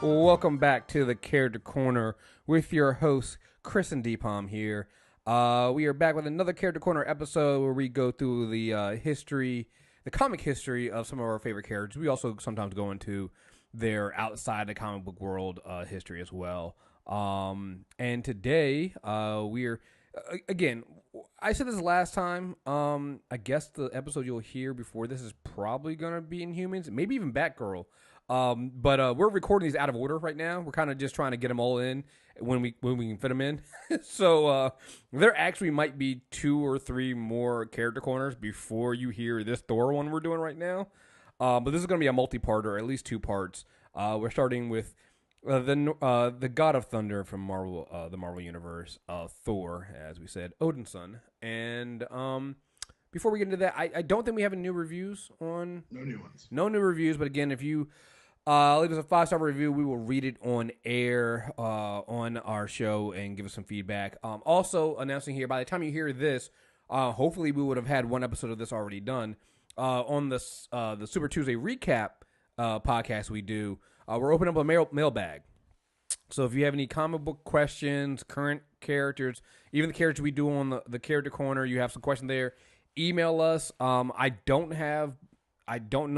Welcome back to the Character Corner with your hosts, Chris and Deepam here. We are back with another Character Corner episode where we go through the comic history of some of our favorite characters. We also sometimes go into their outside the comic book world history as well. And today we're again. I said this last time. I guess the episode you'll hear before this is probably gonna be Inhumans, maybe even Batgirl. But we're recording these out of order right now. We're kind of just trying to get them all in when we can fit them in. So there actually might be 2 or 3 more character corners before you hear this Thor one we're doing right now. But this is going to be a multi-part, or at least 2 parts. We're starting with the God of Thunder from Marvel, the Marvel Universe, Thor, as we said, Odin's son. And before we get into that, I don't think we have any new reviews on. No new ones. No new reviews, but again, if you leave us a 5-star review, we will read it on air on our show and give us some feedback. Also, announcing here, by the time you hear this, hopefully we would have had one episode of this already done. On the Super Tuesday recap podcast we do, we're opening up a mailbag. So if you have any comic book questions, current characters, even the characters we do on the Character Corner, you have some questions there, email us. I don't know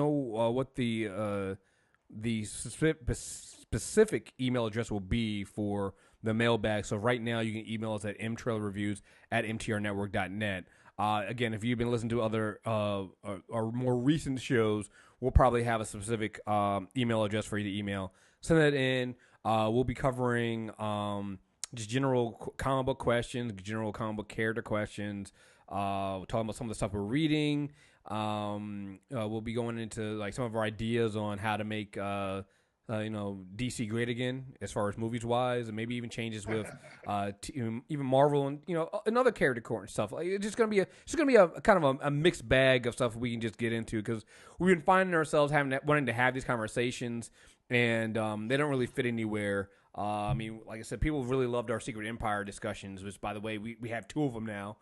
what the specific email address will be for the mailbag. So right now you can email us at mtrailerreviews@mtrnetwork.net. Again, if you've been listening to other or more recent shows, we'll probably have a specific email address for you to email. Send that in. We'll be covering just general comic book questions, general comic book character questions. We're talking about some of the stuff we're reading. We'll be going into like some of our ideas on how to make DC great again as far as movies wise, and maybe even changes with even Marvel and another character core and stuff. Like it's just gonna be a kind of a mixed bag of stuff we can just get into, because we've been finding ourselves wanting to have these conversations, and they don't really fit anywhere. I mean, like I said, people really loved our Secret Empire discussions, which, by the way, we have 2 of them now.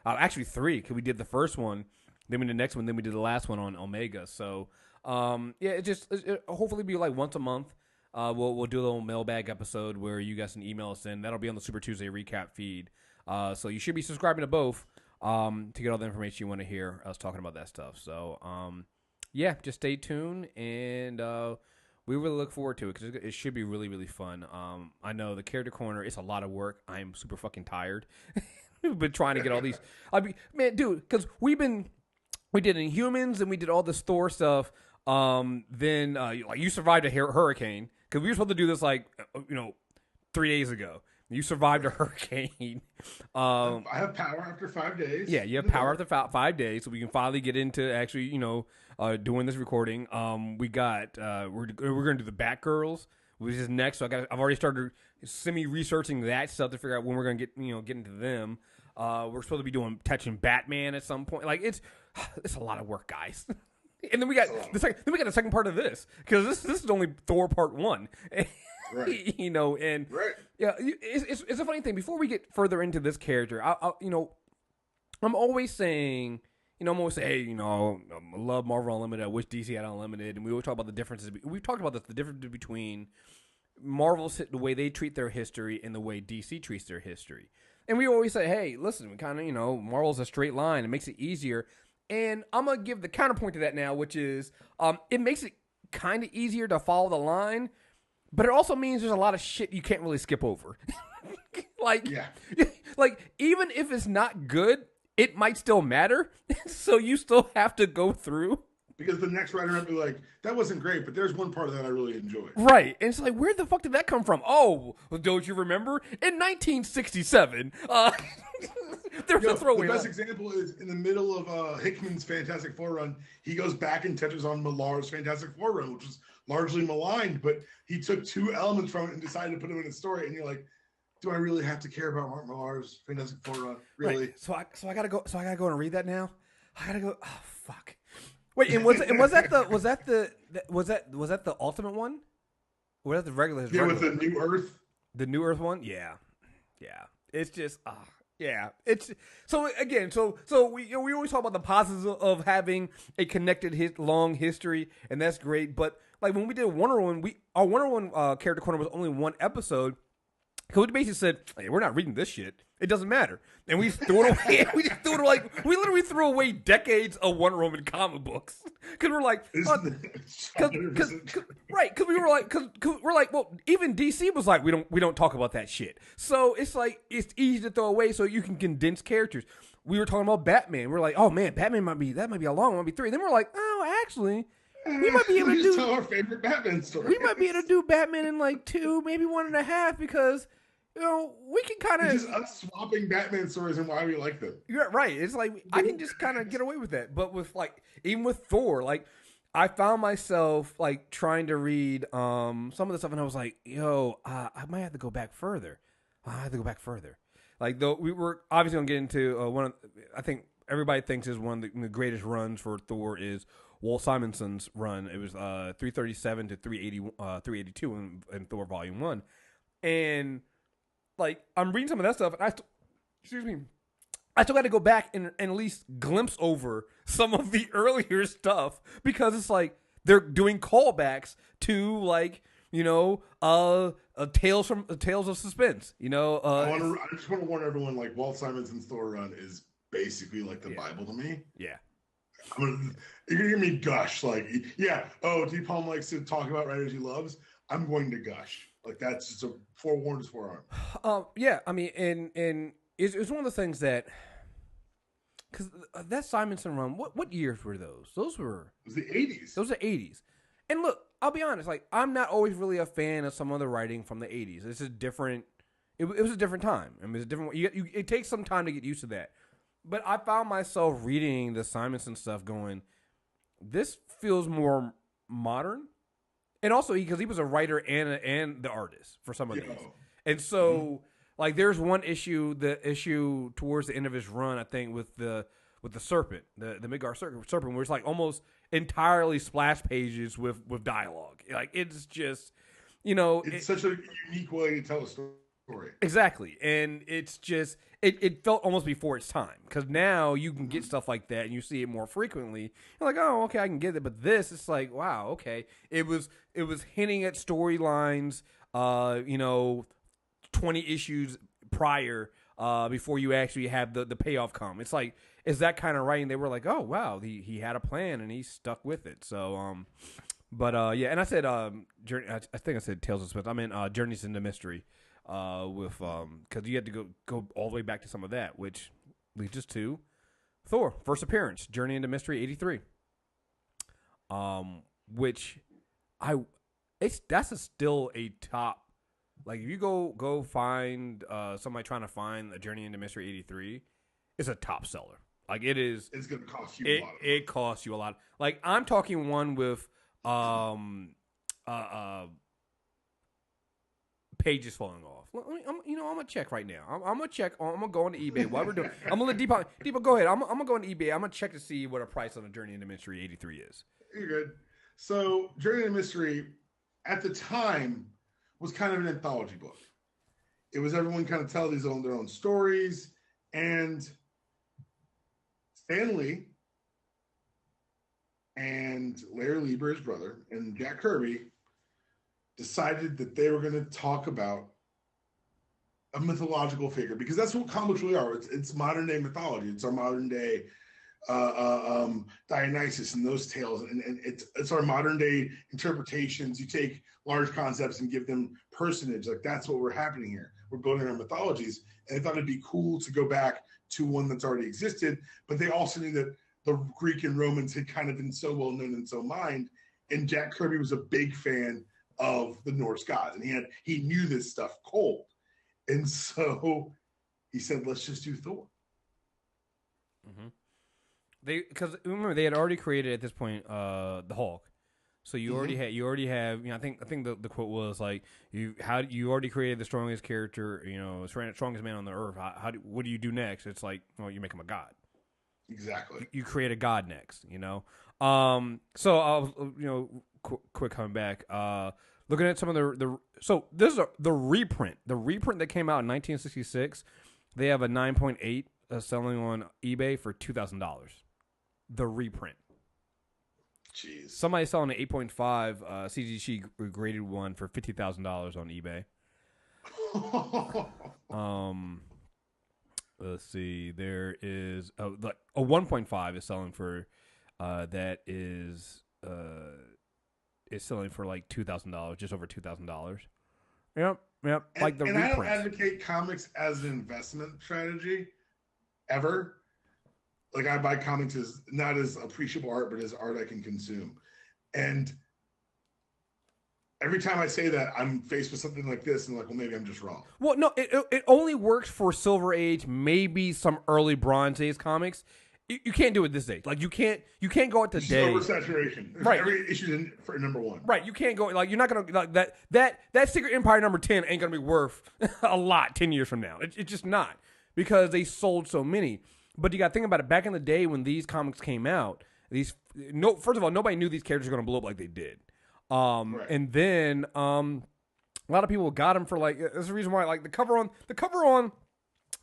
Actually 3, because we did the first one, then we did the next one, then we did the last one on Omega. So, it hopefully be like once a month. We'll do a little mailbag episode where you guys can email us in. That'll be on the Super Tuesday recap feed. So you should be subscribing to both to get all the information you want to hear us talking about that stuff. So, just stay tuned, and we really look forward to it, because it should be really, really fun. I know the Character Corner, it's a lot of work. I am super fucking tired. We've been trying to get all these. Man, dude, because we did Inhumans and we did all this Thor stuff. Then like you survived a hurricane, because we were supposed to do this 3 days ago. You survived a hurricane. I have power after 5 days. Yeah, you have power after 5 days, so we can finally get into actually, doing this recording. We're gonna do the Batgirls, which is next. So I've already started semi-researching that stuff to figure out when we're gonna get into them. We're supposed to be touching Batman at some point. Like it's a lot of work, guys. And then we got the second part of this, because this is only Thor Part 1. Right. Right. Yeah, it's a funny thing. Before we get further into this character, I'm always saying, hey, I love Marvel Unlimited. I wish DC had Unlimited, and we always talk about the differences. We've talked about the difference between Marvel's the way they treat their history and the way DC treats their history. And we always say, hey, listen, we kind of, Marvel's a straight line. It makes it easier. And I'm gonna give the counterpoint to that now, which is, it makes it kind of easier to follow the line. But it also means there's a lot of shit you can't really skip over. Like even if it's not good, it might still matter. So you still have to go through. Because the next writer might be like, that wasn't great, but there's one part of that I really enjoyed. Right. And it's like, where the fuck did that come from? Oh, don't you remember? In 1967, there's a throwaway. The best example is in the middle of Hickman's Fantastic Four run, he goes back and touches on Millar's Fantastic Four run, which was largely maligned, but he took 2 elements from it and decided to put them in a story. And you're like, do I really have to care about Mark Millar's Fantastic Four run? Really? Right. So I gotta go and read that now. I gotta go. Oh fuck. Wait, was that the Ultimate one? Or was that the regular? Yeah, with the New Earth. The New Earth one, yeah. It's just, it's so again. So we always talk about the positives of having a connected long history, and that's great. But like when we did Wonder Woman, our Wonder Woman character corner was only one episode. Because we basically said, hey, we're not reading this shit. It doesn't matter. And we threw it away. We just threw it like, we literally threw away decades of Wonder Woman comic books. Because we're like, right. Because we were like, because we're like, well, even DC was like, we don't talk about that shit. So it's like, it's easy to throw away so you can condense characters. We were talking about Batman. We're like, oh man, Batman might be a long one, might be 3. Then we're like, oh, actually, we might be able to do tell our favorite Batman story. We might be able to do Batman in like 2, maybe 1.5, because we can kind of just us swapping Batman stories and why we like them. You're right. It's like I can just kind of get away with that. But with like even with Thor, like I found myself like trying to read some of the stuff, and I was like, yo, I might have to go back further. Like though we were obviously gonna get into one of, I think everybody thinks is one of the greatest runs for Thor is Walt Simonson's run. It was 337 to 382 in Thor Volume 1, and like I'm reading some of that stuff, and I still got to go back and at least glimpse over some of the earlier stuff because it's like they're doing callbacks to like tales of suspense. I just want to warn everyone, like Walt Simonson's Thor run is basically like the Bible to me. Yeah. You're gonna hear me gush, like, yeah. Oh, D. Palm likes to talk about writers he loves. I'm going to gush. Like that's just a forewarned forearm. Yeah, I mean, and it's one of the things that because that Simonson run, what years were those? It was the 80s. Those are 80s. And look, I'll be honest, like I'm not always really a fan of some other writing from the 80s. This is different. It was a different time. I mean, it's a different. It takes some time to get used to that. But I found myself reading the Simonson stuff, going, this feels more modern. And also, because he was a writer and the artist for some of these. And so, like, there's one issue, the issue towards the end of his run, I think, with the Serpent, the Midgard Serpent, where it's like almost entirely splash pages with dialogue. Like, it's just, It's such a unique way to tell a story. Exactly. And it's just, it felt almost before its time. Because now you can get stuff like that and you see it more frequently. You're like, oh, okay, I can get it. But this, it's like, wow, okay. It was hinting at storylines, 20 issues prior before you actually have the payoff come. It's like, is that kind of writing? They were like, oh, wow, he had a plan and he stuck with it. So, yeah. And I said, I think I said Tales of Suspense. I meant Journeys into Mystery. With because you had to go all the way back to some of that, which leads us to Thor first appearance, Journey into Mystery 83. Which that's still a top. Like if you go find somebody trying to find a Journey into Mystery 83, it's a top seller. Like it is. It's gonna cost you a lot. It costs you a lot. Like I'm talking one with pages falling off. I'm gonna check right now. I'm gonna check. I'm gonna go on eBay while we're doing. I'm gonna let Deepak go ahead. I'm gonna go on eBay. I'm gonna check to see what a price on a Journey into Mystery 83 is. You're good. So Journey into Mystery at the time was kind of an anthology book. It was everyone kind of tell their own stories, and Stan Lee and Larry Lieber, his brother, and Jack Kirby decided that they were going to talk about a mythological figure because that's what comics really are. It's modern day mythology. It's our modern day Dionysus and those tales, and it's our modern day interpretations. You take large concepts and give them personage. Like that's what we're happening here. We're building our mythologies, and they thought it'd be cool to go back to one that's already existed. But they also knew that the Greek and Romans had kind of been so well known and so mined, and Jack Kirby was a big fan of the Norse gods, and he knew this stuff cold, and so he said, "Let's just do Thor." Mm-hmm. Because remember they had already created at this point the Hulk, so you already have I think the quote was like you already created the strongest character, strongest man on the earth. What do you do next? It's like, well, you make him a god. Exactly. You create a god next. So I was quick coming back. Looking at some of so this is the reprint. The reprint that came out in 1966, they have a 9.8 selling on eBay for $2,000. The reprint. Jeez. Somebody's selling an 8.5 CGC graded one for $50,000 on eBay. Let's see. There is a 1.5 is selling for that is selling for like $2,000, just over $2,000. Yep. Like the reprints. I don't advocate comics as an investment strategy ever. Like, I buy comics as not as appreciable art, but as art I can consume. And every time I say that, I'm faced with something like this, and like, well, maybe I'm just wrong. Well, no, it only works for Silver Age, maybe some early Bronze Age comics. You can't do it this day. Like, you can't go out today. Oversaturation. Right. Every issue for number 1. Right. You can't go, like, you're not going to, like, that Secret Empire number 10 ain't going to be worth a lot 10 years from now. It's just not, because they sold so many. But you got to think about it. Back in the day when these comics came out, first of all, nobody knew these characters were going to blow up like they did. Right. And then a lot of people got them for, like, there's a reason why, like, the cover on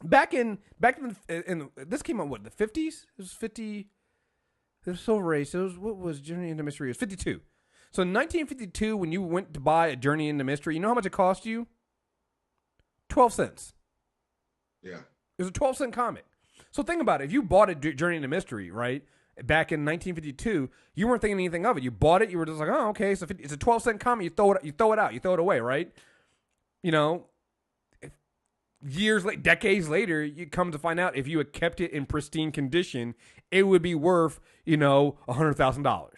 back in this came out, what, the 50s? It was 50. It was Silver Age. So what was Journey into Mystery? It was 52. So in 1952, when you went to buy a Journey into Mystery, you know how much it cost you? 12 cents. Yeah. It was a 12-cent comic. So think about it. If you bought a Journey into Mystery, right, back in 1952, you weren't thinking anything of it. You bought it. You were just like, oh, okay. So it's a 12-cent comic. You throw it out. You throw it away, right? You know, decades later, you come to find out if you had kept it in pristine condition, it would be worth, $100,000.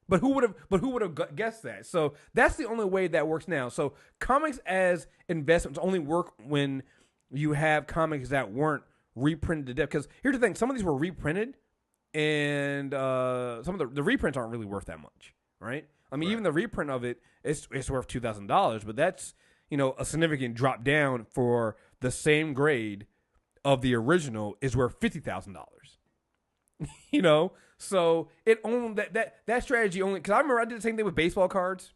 But who would have guessed that? So that's the only way that works now. So comics as investments only work when you have comics that weren't reprinted to death. Because here's the thing: some of these were reprinted, and some of the reprints aren't really worth that much, right? I mean, even the reprint of it is worth $2,000, but that's a significant drop down for the same grade of the original is worth $50,000. So it only that strategy only, because I remember I did the same thing with baseball cards.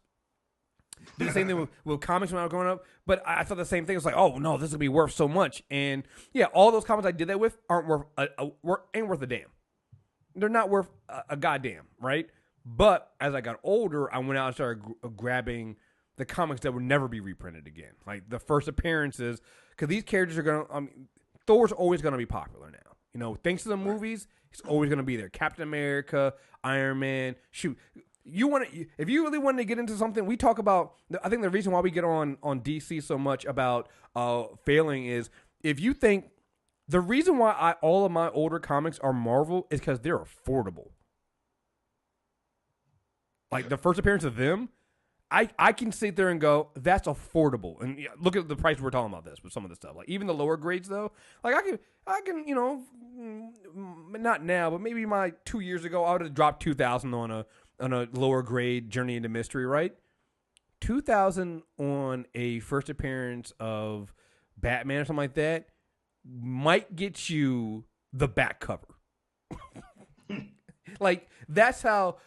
Did the same thing with comics when I was growing up, but I thought the same thing. It's like, oh no, this is gonna be worth so much, and yeah, all those comics I did that with ain't worth a damn. They're not worth a goddamn, right? But as I got older, I went out and started grabbing the comics that would never be reprinted again, like the first appearances, because these characters are gonna. Thor's always gonna be popular now. Thanks to the movies, he's always gonna be there. Captain America, Iron Man, shoot. If you really wanted to get into something, we talk about. I think the reason why we get on DC so much about failing is if you think the reason why all of my older comics are Marvel is because they're affordable. Like the first appearance of them, I can sit there and go, that's affordable. And look at the price we're talking about this with some of the stuff. Like even the lower grades though, like I can not now, but maybe 2 years ago I would have dropped $2,000 on a lower grade Journey into Mystery, right? $2,000 on a first appearance of Batman or something like that might get you the back cover. Like that's how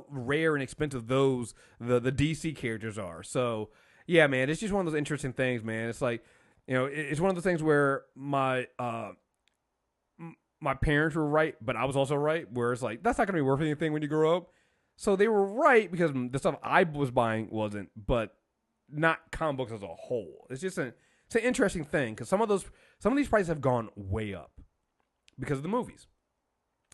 rare and expensive the DC characters are. So yeah, man, it's just one of those interesting things, man. It's like, it's one of those things where my parents were right, but I was also right, where it's like, that's not going to be worth anything when you grow up. So they were right because the stuff I was buying wasn't, but not comic books as a whole. It's just it's an interesting thing because some of these prices have gone way up because of the movies.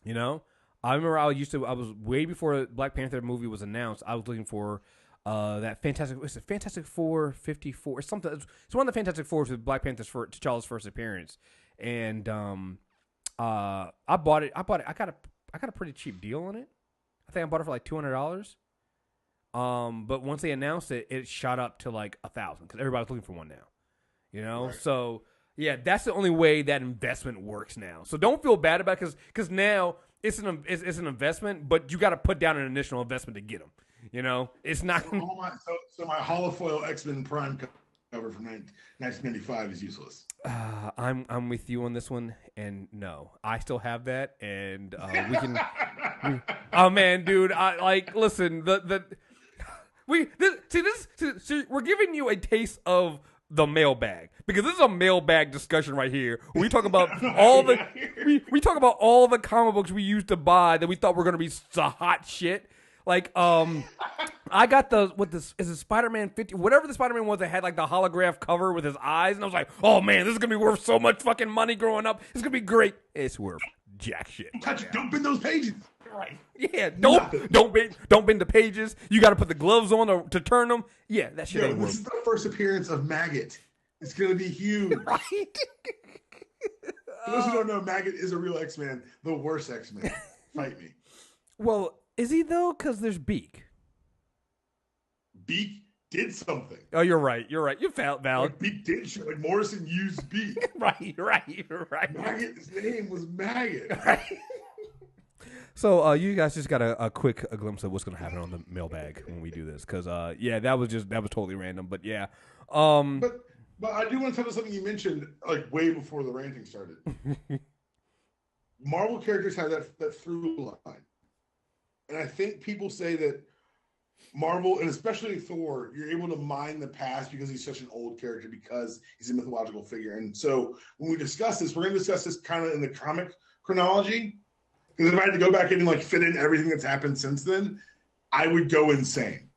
I remember I was way before the Black Panther movie was announced. I was looking for that Fantastic Four 54. It's something. It's one of the Fantastic Fours with Black Panther's T'Challa's first appearance, and I bought it. I got a pretty cheap deal on it. I think I bought it for like $200. But once they announced it, it shot up to like $1,000 because everybody's looking for one now. Right. So yeah, that's the only way that investment works now. So don't feel bad about it because now it's an investment, but you got to put down an initial investment to get them. It's not. So my holofoil X-Men Prime cover from 1995 is useless. I'm with you on this one, and no, I still have that, and we can. Oh man, dude, listen, we're giving you a taste of the mailbag, because this is a mailbag discussion right here. We talk about all the we talk about all the comic books we used to buy that we thought were going to be the hot shit. Like I got is it Spider-Man 50, whatever the Spider-Man was that had like the holograph cover with his eyes, and I was like, oh man, this is gonna be worth so much fucking money growing up. It's gonna be great. It's worth jack shit. Don't bend those pages. Right. Yeah. Don't bend the pages. You got to put the gloves on to turn them. Yeah, that shit ain't worth. This is the first appearance of Maggot. It's gonna be huge. Right. For those who don't know, Maggot is a real X-Man, the worst X-Man. Fight me. Well, is he though? Because there's Beak. Beak did something. Oh, you're right. You felt valid. Like Beak did shit. Like Morrison used Beak. Right. Maggot's name was Maggot. Right. So you guys just got a quick glimpse of what's gonna happen on the mailbag when we do this, because that was totally random, but yeah. But I do want to tell you something you mentioned like way before the ranting started. Marvel characters have that through line, and I think people say that Marvel, and especially Thor, you're able to mine the past because he's such an old character, because he's a mythological figure. And so when we discuss this, we're going to discuss this kind of in the comic chronology. Because if I had to go back in and like fit in everything that's happened since then, I would go insane.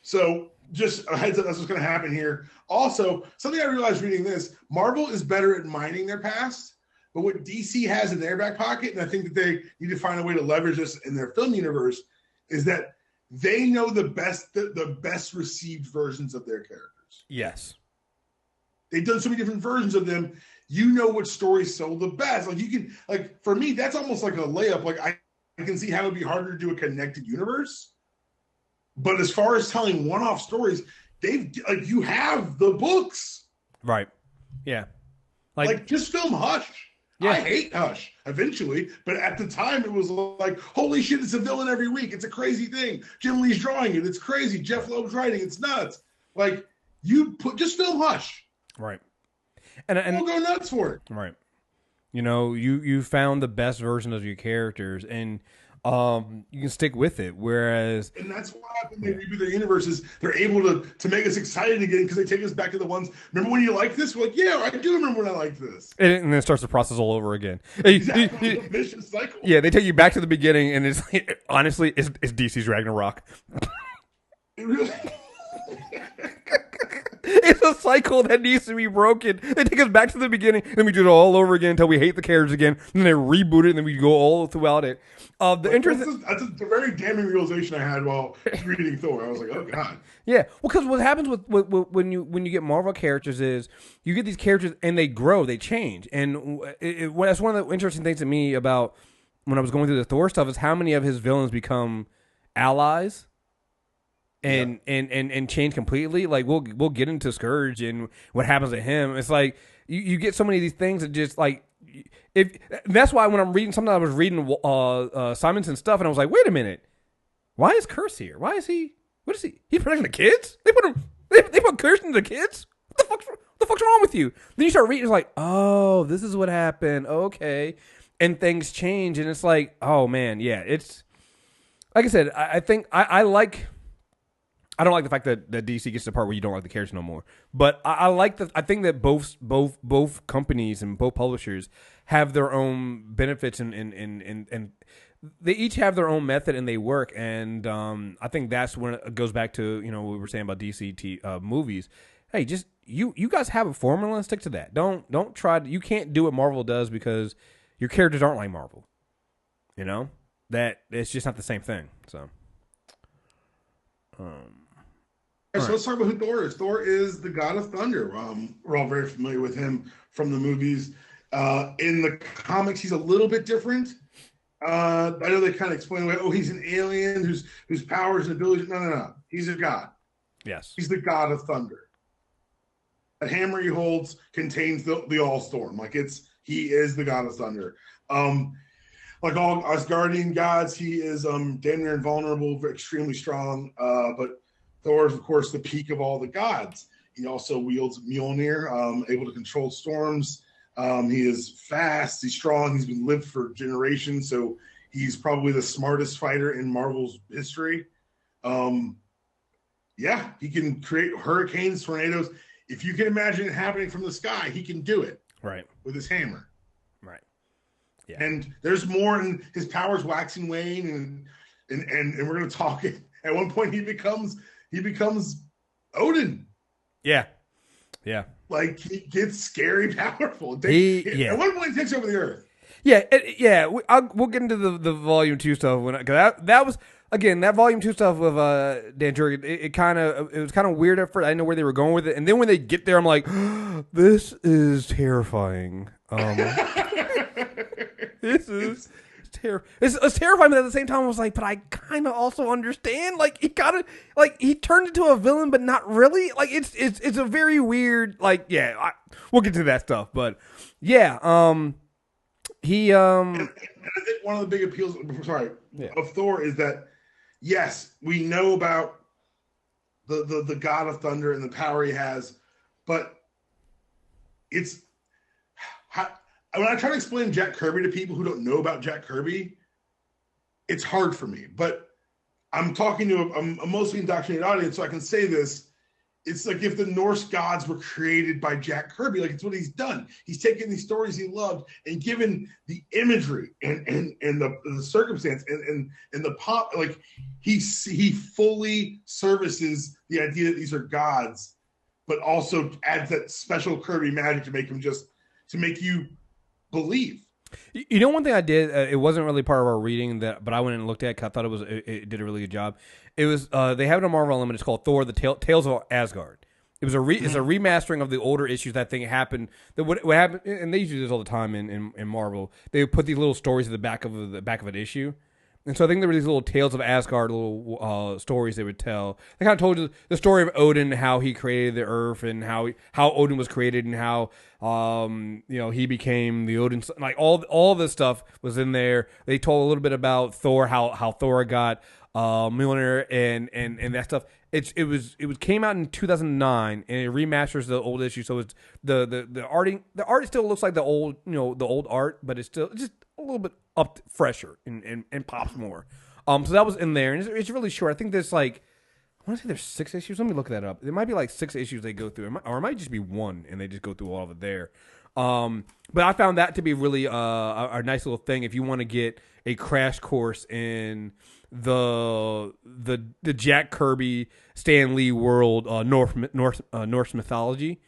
So just a heads up, that's what's going to happen here. Also, something I realized reading this, Marvel is better at mining their past, but what DC has in their back pocket, and I think that they need to find a way to leverage this in their film universe, is that they know the best received versions of their characters. Yes. They've done so many different versions of them. You know what stories sold the best. Like you can, like for me, that's almost like a layup. Like I can see how it'd be harder to do a connected universe. But as far as telling one-off stories, you have the books. Right. Yeah. Like just film Hush. Yeah. I hate Hush eventually, but at the time it was like, holy shit, it's a villain every week. It's a crazy thing. Jim Lee's drawing it. It's crazy. Jeff Loeb's writing. It's nuts. Like just film Hush. Right. And we'll go nuts for it. Right. You know, you found the best version of your characters, and you can stick with it. Whereas, and that's why when they reboot their universes, they're able to make us excited again, because they take us back to the ones. Remember when you liked this? We're like, yeah, I do remember when I liked this. And then it starts the process all over again. Exactly. The vicious cycle. Yeah, they take you back to the beginning, and it's like, honestly, it's DC's Ragnarok. It really. It's a cycle that needs to be broken. They take us back to the beginning, then we do it all over again until we hate the characters again. And then they reboot it, and then we go all throughout it. That's a very damning realization I had while reading Thor. I was like, oh god. Yeah, well, because what happens with when you get Marvel characters is you get these characters and they grow, they change, and that's one of the interesting things to me about when I was going through the Thor stuff is how many of his villains become allies. And change completely. Like we'll get into Skurge and what happens to him. It's like you get so many of these things that just like that's why when I'm reading something, I was reading Simonson stuff and I was like, wait a minute, why is Curse here? Why is he? What is he? He's protecting the kids? They put him. They put Curse in the kids? What the fuck's wrong with you? Then you start reading, it's like, oh, this is what happened. Okay, and things change, and it's like, oh man, yeah. It's like I said, I think I like. I don't like the fact that DC gets to the part where you don't like the characters no more. But I think that both companies and both publishers have their own benefits and they each have their own method and they work. And I think that's when it goes back to what we were saying about DC movies. Hey, just you guys have a formula and stick to that. Don't try to, you can't do what Marvel does because your characters aren't like Marvel. That it's just not the same thing. So. So let's talk about who Thor is. Thor is the god of thunder. We're all very familiar with him from the movies. In the comics, he's a little bit different. I know they kind of explain away, he's an alien whose powers and abilities. No. He's a god. Yes. He's the god of thunder. The hammer he holds contains the all-storm. He is the god of thunder. Like all Asgardian gods, he is damn near invulnerable, extremely strong. But Thor is, of course, the peak of all the gods. He also wields Mjolnir, able to control storms. He is fast. He's strong. He's been lived for generations, so he's probably the smartest fighter in Marvel's history. Yeah, he can create hurricanes, tornadoes. If you can imagine it happening from the sky, he can do it. Right. With his hammer. Right. Yeah. And there's more, and his powers wax and wane, and we're gonna talk. At one point, he becomes Odin. Yeah. Yeah. Like he gets scary powerful. At one point, he takes over the earth. Yeah, we'll get into the volume 2 stuff because that was again that volume 2 stuff with Dan Jurgen. It was kind of weird at first. I didn't know where they were going with it, and then when they get there, I'm like, this is terrifying. This is terrifying. It's terrifying, but at the same time, I was like, but I kind of also understand. Like he turned into a villain, but not really. Like it's a very weird. Like we'll get to that stuff, but yeah. He and I think one of the big appeals of Thor is that yes, we know about the god of thunder and the power he has, but it's when I try to explain Jack Kirby to people who don't know about Jack Kirby, it's hard for me. But I'm talking to a mostly indoctrinated audience, so I can say this. It's like if the Norse gods were created by Jack Kirby, like it's what he's done. He's taken these stories he loved and given the imagery and the circumstance and the pop, like he fully services the idea that these are gods, but also adds that special Kirby magic to make you believe. You know, one thing I did, it wasn't really part of our reading but I went and looked at it because I thought it did a really good job. It was they have it on Marvel Unlimited. It's called Thor: The Tales of Asgard. It was it's a remastering of the older issues that I think happened. That what happened, and they usually do this all the time in Marvel. They would put these little stories at the back of an issue. And so I think there were these little Tales of Asgard little stories they would tell. They kind of told you the story of Odin, how he created the earth, and how Odin was created, and how he became the Odin. Like all this stuff was in there. They told a little bit about Thor, how Thor got Mjolnir and that stuff. It came out in 2009, and it remasters the old issue. So it's the art still looks like the old art, but it's just a little bit fresher and pops more. So that was in there, and it's really short. I think there's I want to say there's 6 issues. Let me look that up. There might be 6 issues they go through, or it might just be 1, and they just go through all of it there. But I found that to be really a nice little thing if you want to get a crash course in the Jack Kirby, Stan Lee world, Norse mythology.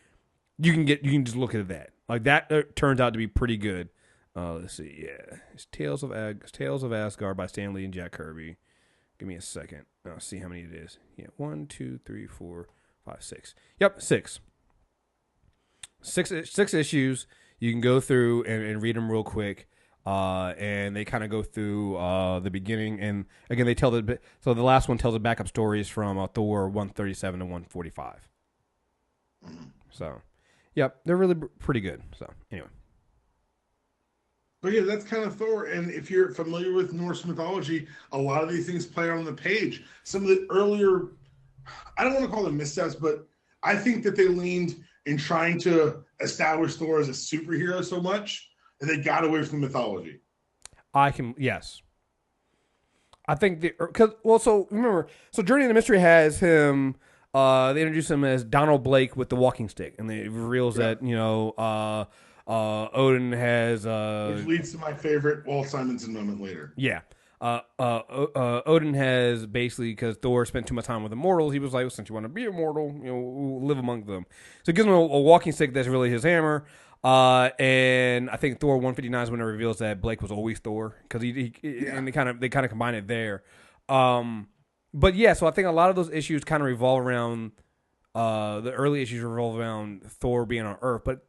You can just look at that. Like that turns out to be pretty good. Let's see. Yeah, it's Tales of Asgard by Stan Lee and Jack Kirby. Give me a second. I'll see how many it is. Yeah, 1, 2, 3, 4, 5, 6. Yep, 6. Six issues. You can go through and read them real quick. And they kind of go through the beginning, and again they tell the last one tells the backup stories from Thor 137 to 145. So, yep, they're really pretty good. So anyway. But yeah, that's kind of Thor. And if you're familiar with Norse mythology, a lot of these things play on the page. Some of the earlier, I don't want to call them missteps, but I think that they leaned in trying to establish Thor as a superhero so much that they got away from the mythology. Yes. I think so remember, Journey into Mystery has him. They introduce him as Donald Blake with the walking stick, and it reveals that Odin has which leads to my favorite Walt Simonson moment later. Yeah. Odin has basically, because Thor spent too much time with immortals, he was like, well, since you want to be immortal, live among them. So it gives him a walking stick that's really his hammer. And I think Thor 159 is when it reveals that Blake was always Thor, because and they kind of combine it there. But yeah, so I think a lot of those issues kind of revolve around the early issues revolve around Thor being on Earth, but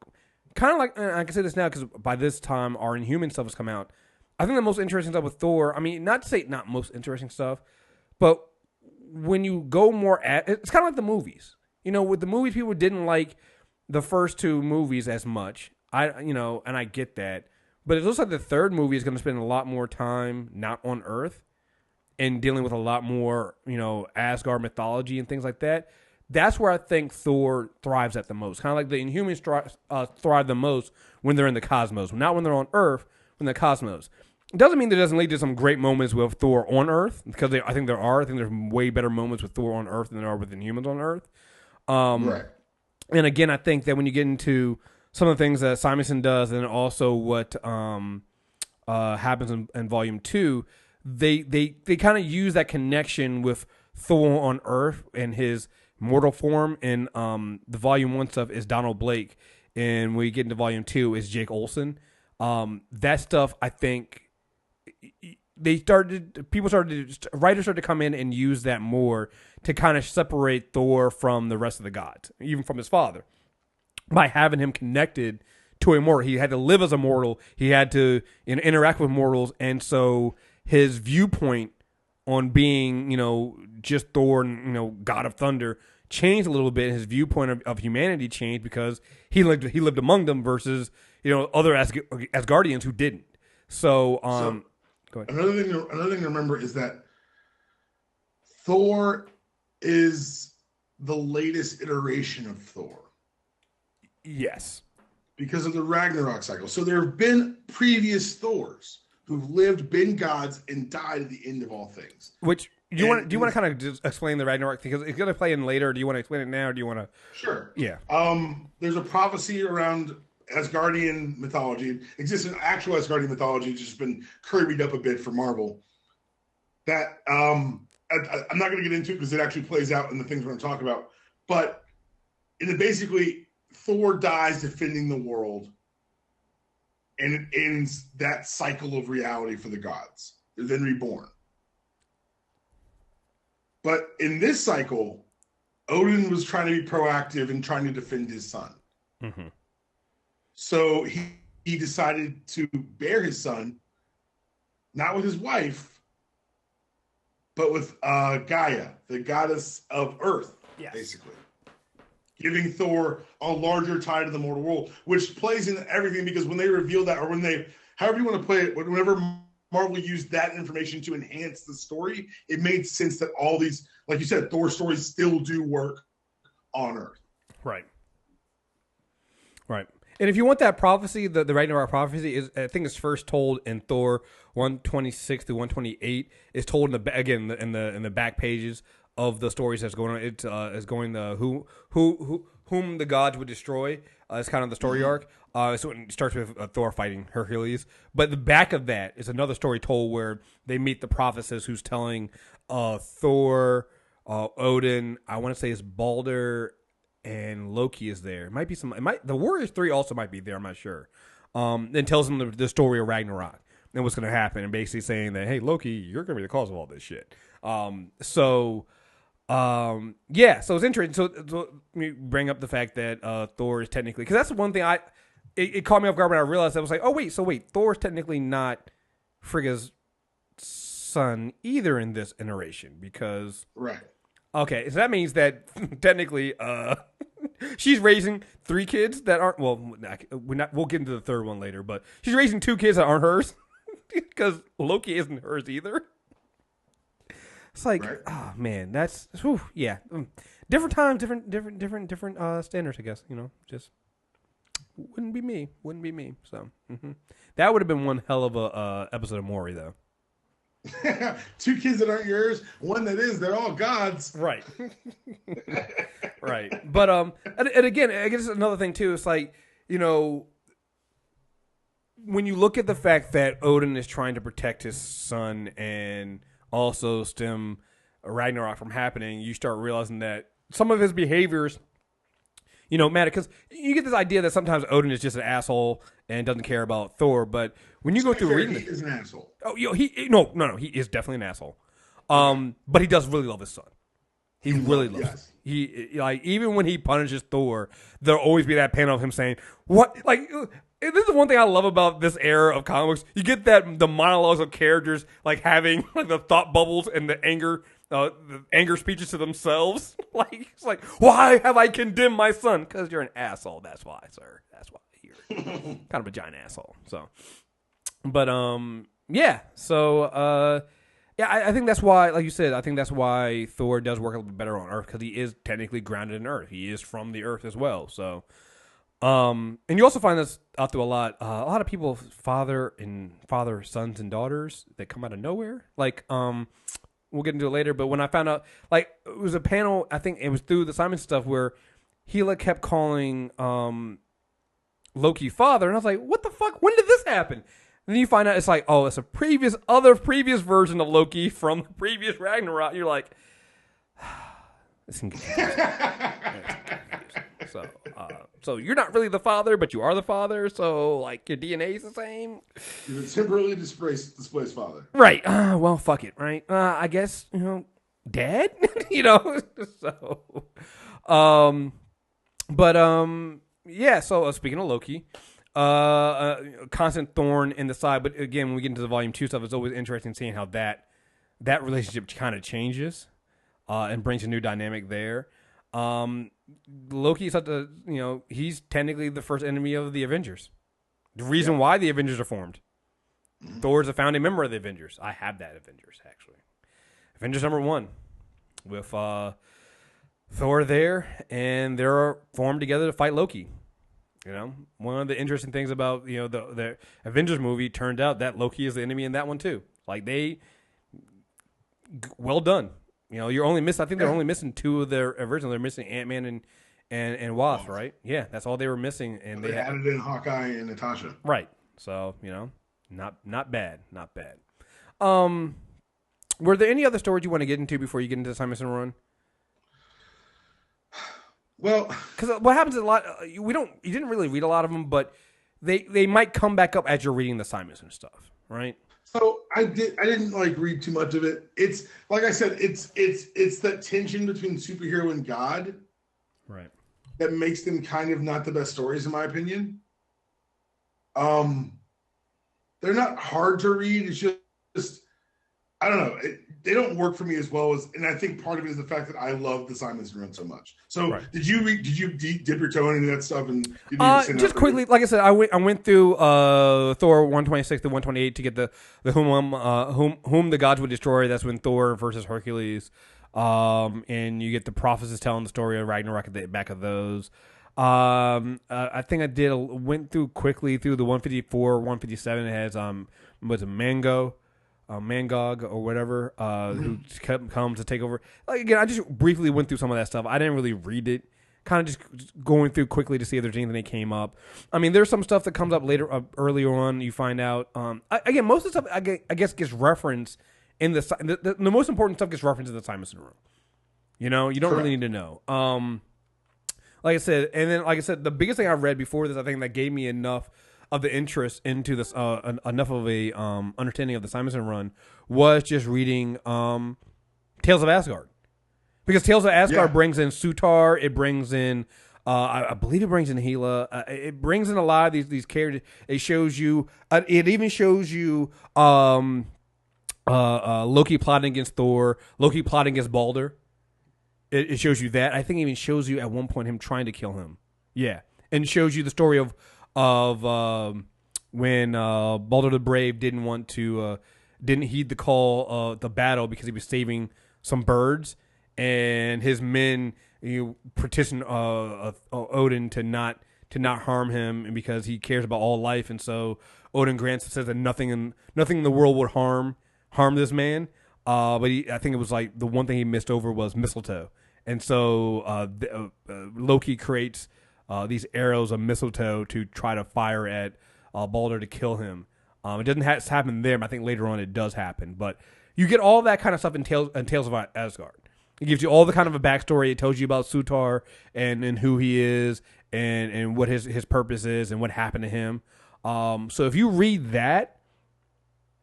kind of like, and I can say this now because by this time our Inhuman stuff has come out. I think the most interesting stuff with Thor, I mean, not to say not most interesting stuff, but when you go more it's kind of like the movies. With the movies, people didn't like the first 2 movies as much. And I get that. But it looks like the third movie is going to spend a lot more time not on Earth and dealing with a lot more, Asgard mythology and things like that. That's where I think Thor thrives at the most. Kind of like the Inhumans thrive the most when they're in the cosmos. Not when they're on Earth, when they're in the cosmos. It doesn't mean there doesn't lead to some great moments with Thor on Earth, because I think there are. I think there's way better moments with Thor on Earth than there are with Inhumans on Earth. Right. And again, I think that when you get into some of the things that Simonson does, and also what happens in Volume 2, they kind of use that connection with Thor on Earth and his mortal form. And the Volume 1 stuff is Donald Blake, and when we get into Volume 2 is Jake Olsen. That stuff, I think, writers started to come in and use that more to kind of separate Thor from the rest of the gods, even from his father, by having him connected to a mortal. He had to live as a mortal. He had to interact with mortals, and so his viewpoint on being, just Thor and God of Thunder changed a little bit. His viewpoint of humanity changed because he lived among them versus other Asgardians who didn't. So go ahead. Another thing to remember is that Thor is the latest iteration of Thor. Yes. Because of the Ragnarok cycle. So there have been previous Thors who've lived, been gods, and died at the end of all things. Which do you want to kind of just explain the Ragnarok thing? Because it's going to play in later. Do you want to explain it now, or do you want to? Sure. Yeah. There's a prophecy around Asgardian mythology. It exists in actual Asgardian mythology. It's just been curvied up a bit for Marvel. That I'm not going to get into because it actually plays out in the things we're going to talk about. But basically, Thor dies defending the world, and it ends that cycle of reality for the gods. They're then reborn. But in this cycle, Odin was trying to be proactive and trying to defend his son. Mm-hmm. So he decided to bear his son, not with his wife, but with Gaia, the goddess of Earth, yes. Basically. Giving Thor a larger tie to the mortal world, which plays into everything, because when they reveal that, or however you want to play it, whenever Marvel used that information to enhance the story, it made sense that all these, like you said, Thor stories still do work on Earth. Right. Right. And if you want that prophecy, the Ragnarok prophecy is, I think, it's first told in Thor 126 to 128. It's told in the back pages of the stories that's going on. It is going whom the gods would destroy. It's kind of the story arc. So it starts with Thor fighting Hercules, but the back of that is another story told where they meet the prophetess who's telling Thor, Odin, I want to say it's Balder, and Loki is there. It might be the Warriors 3 also might be there. I'm not sure. And tells them the story of Ragnarok and what's going to happen, and basically saying that, hey, Loki, you're going to be the cause of all this shit. So it's interesting. So let me bring up the fact that Thor is technically, because that's the one thing it caught me off guard when I realized. I was like, oh wait, Thor's technically not Frigga's son either in this iteration, because right. Okay, so that means that technically she's raising 3 kids that aren't, well, we'll get into the third one later, but she's raising 2 kids that aren't hers because Loki isn't hers either. It's like, right. Oh man, that's yeah. Different times, different standards, I guess. Just wouldn't be me. So that would have been one hell of a episode of Maury, though. 2 kids that aren't yours, one that is. They're all gods, right? Right. But and again, I guess another thing too. It's like, when you look at the fact that Odin is trying to protect his son and also stem Ragnarok from happening, you start realizing that some of his behaviors, matter, because you get this idea that sometimes Odin is just an asshole and doesn't care about Thor. But when you go through reading, he is an asshole. Oh, he is definitely an asshole. But he does really love his son. He really loves him. He even when he punishes Thor, there'll always be that panel of him saying, "What?" Like, this is the one thing I love about this era of comics. You get the monologues of characters having the thought bubbles and the anger speeches to themselves. It's like, why have I condemned my son? Because you're an asshole. That's why, sir. That's why you're kind of a giant asshole. So, but yeah. So I think that's why, like you said, I think that's why Thor does work a little bit better on Earth, because he is technically grounded in Earth. He is from the Earth as well. So, And you also find this out through a lot of people, father, sons, and daughters that come out of nowhere. Like, we'll get into it later. But when I found out, like, it was a panel, I think it was through the Simon stuff where he like kept calling Loki father, and I was like, what the fuck? When did this happen? And then you find out it's like, oh, it's a previous version of Loki from the previous Ragnarok. You're like, this can get confusing. So you're not really the father, but you are the father. So like your DNA is the same. You're temporarily displaced father. Right. Well, fuck it. Right. I guess dad. So. Yeah. So speaking of Loki, constant thorn in the side. But again, when we get into the volume 2 stuff, it's always interesting seeing how that relationship kind of changes, and brings a new dynamic there. Loki is he's technically the first enemy of the Avengers. The reason why the Avengers are formed. Thor's a founding member of the Avengers. I have that Avengers, actually. Avengers number 1 with Thor there, and they're formed together to fight Loki. One of the interesting things about the Avengers movie turned out that Loki is the enemy in that one too. Like well done. You're only missing. I think they're only missing 2 of their original. They're missing Ant-Man and Wasp, right? Yeah, that's all they were missing, and they added in Hawkeye and Natasha. Right. So not bad. Were there any other stories you want to get into before you get into the Simonson run? Well, because what happens is a lot. You didn't really read a lot of them, but they might come back up as you're reading the Simonson stuff, right? So I didn't like read too much of it. It's like I said, it's that tension between superhero and God, right, that makes them kind of not the best stories in my opinion. They're not hard to read. It's just I don't know. They don't work for me as well as, and I think part of it is the fact that I love the Simonson run so much. So right. Did you dip your toe into that stuff? And just quickly, like I said, I went through Thor 126 to 128 to get the whom the gods would destroy. That's when Thor versus Hercules, and you get the prophets telling the story of Ragnorak at the back of those. I think I went through quickly through the 154, 157. It has was it Mangog or whatever, who comes to take over. Like again, I just briefly went through some of that stuff. I didn't really read it. Kind of just going through quickly to see if there's anything that came up. I mean, there's some stuff that comes up later, earlier on. You find out. Again, most of the stuff I guess gets referenced in the most important stuff gets referenced in the Simonson run. You don't really need to know. Like I said, and then like I said, the biggest thing I read before this, I think that gave me enough of the interest into this, enough of a understanding of the Simonson run, was just reading Tales of Asgard, because Tales of Asgard brings in Sutur, it brings in I believe it brings in Hela, it brings in a lot of these characters. It shows you, it even shows you Loki plotting against Thor, Loki plotting against Balder. It shows you that. I think it even shows you at one point him trying to kill him. Yeah, and it shows you the story of when Balder the Brave didn't heed the call of the battle because he was saving some birds, and his men petitioned Odin to not harm him, and because he cares about all life, and so Odin says that nothing in the world would harm this man. But I think it was like the one thing he missed over was mistletoe, and so Loki creates these arrows of mistletoe to try to fire at Balder to kill him. It doesn't happen there, but I think later on it does happen. But you get all that kind of stuff in Tales of Asgard. It gives you all the kind of a backstory. It tells you about Sutur and who he is and what his purpose is and what happened to him. So if you read that,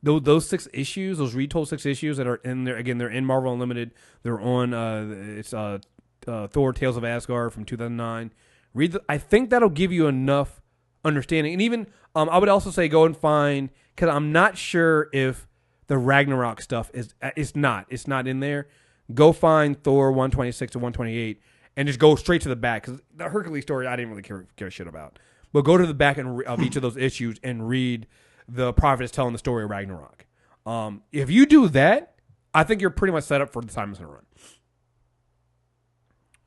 those 6 issues, those retold 6 issues that are in there, again, they're in Marvel Unlimited. They're on it's Thor Tales of Asgard from 2009. I think that'll give you enough understanding. And even I would also say go and find, because I'm not sure if the Ragnarok stuff it's not in there. Go find Thor 126 to 128 and just go straight to the back, because the Hercules story I didn't really give a shit about. But go to the back of each of those issues and read the prophets telling the story of Ragnarok. If you do that, I think you're pretty much set up for the Simonson run.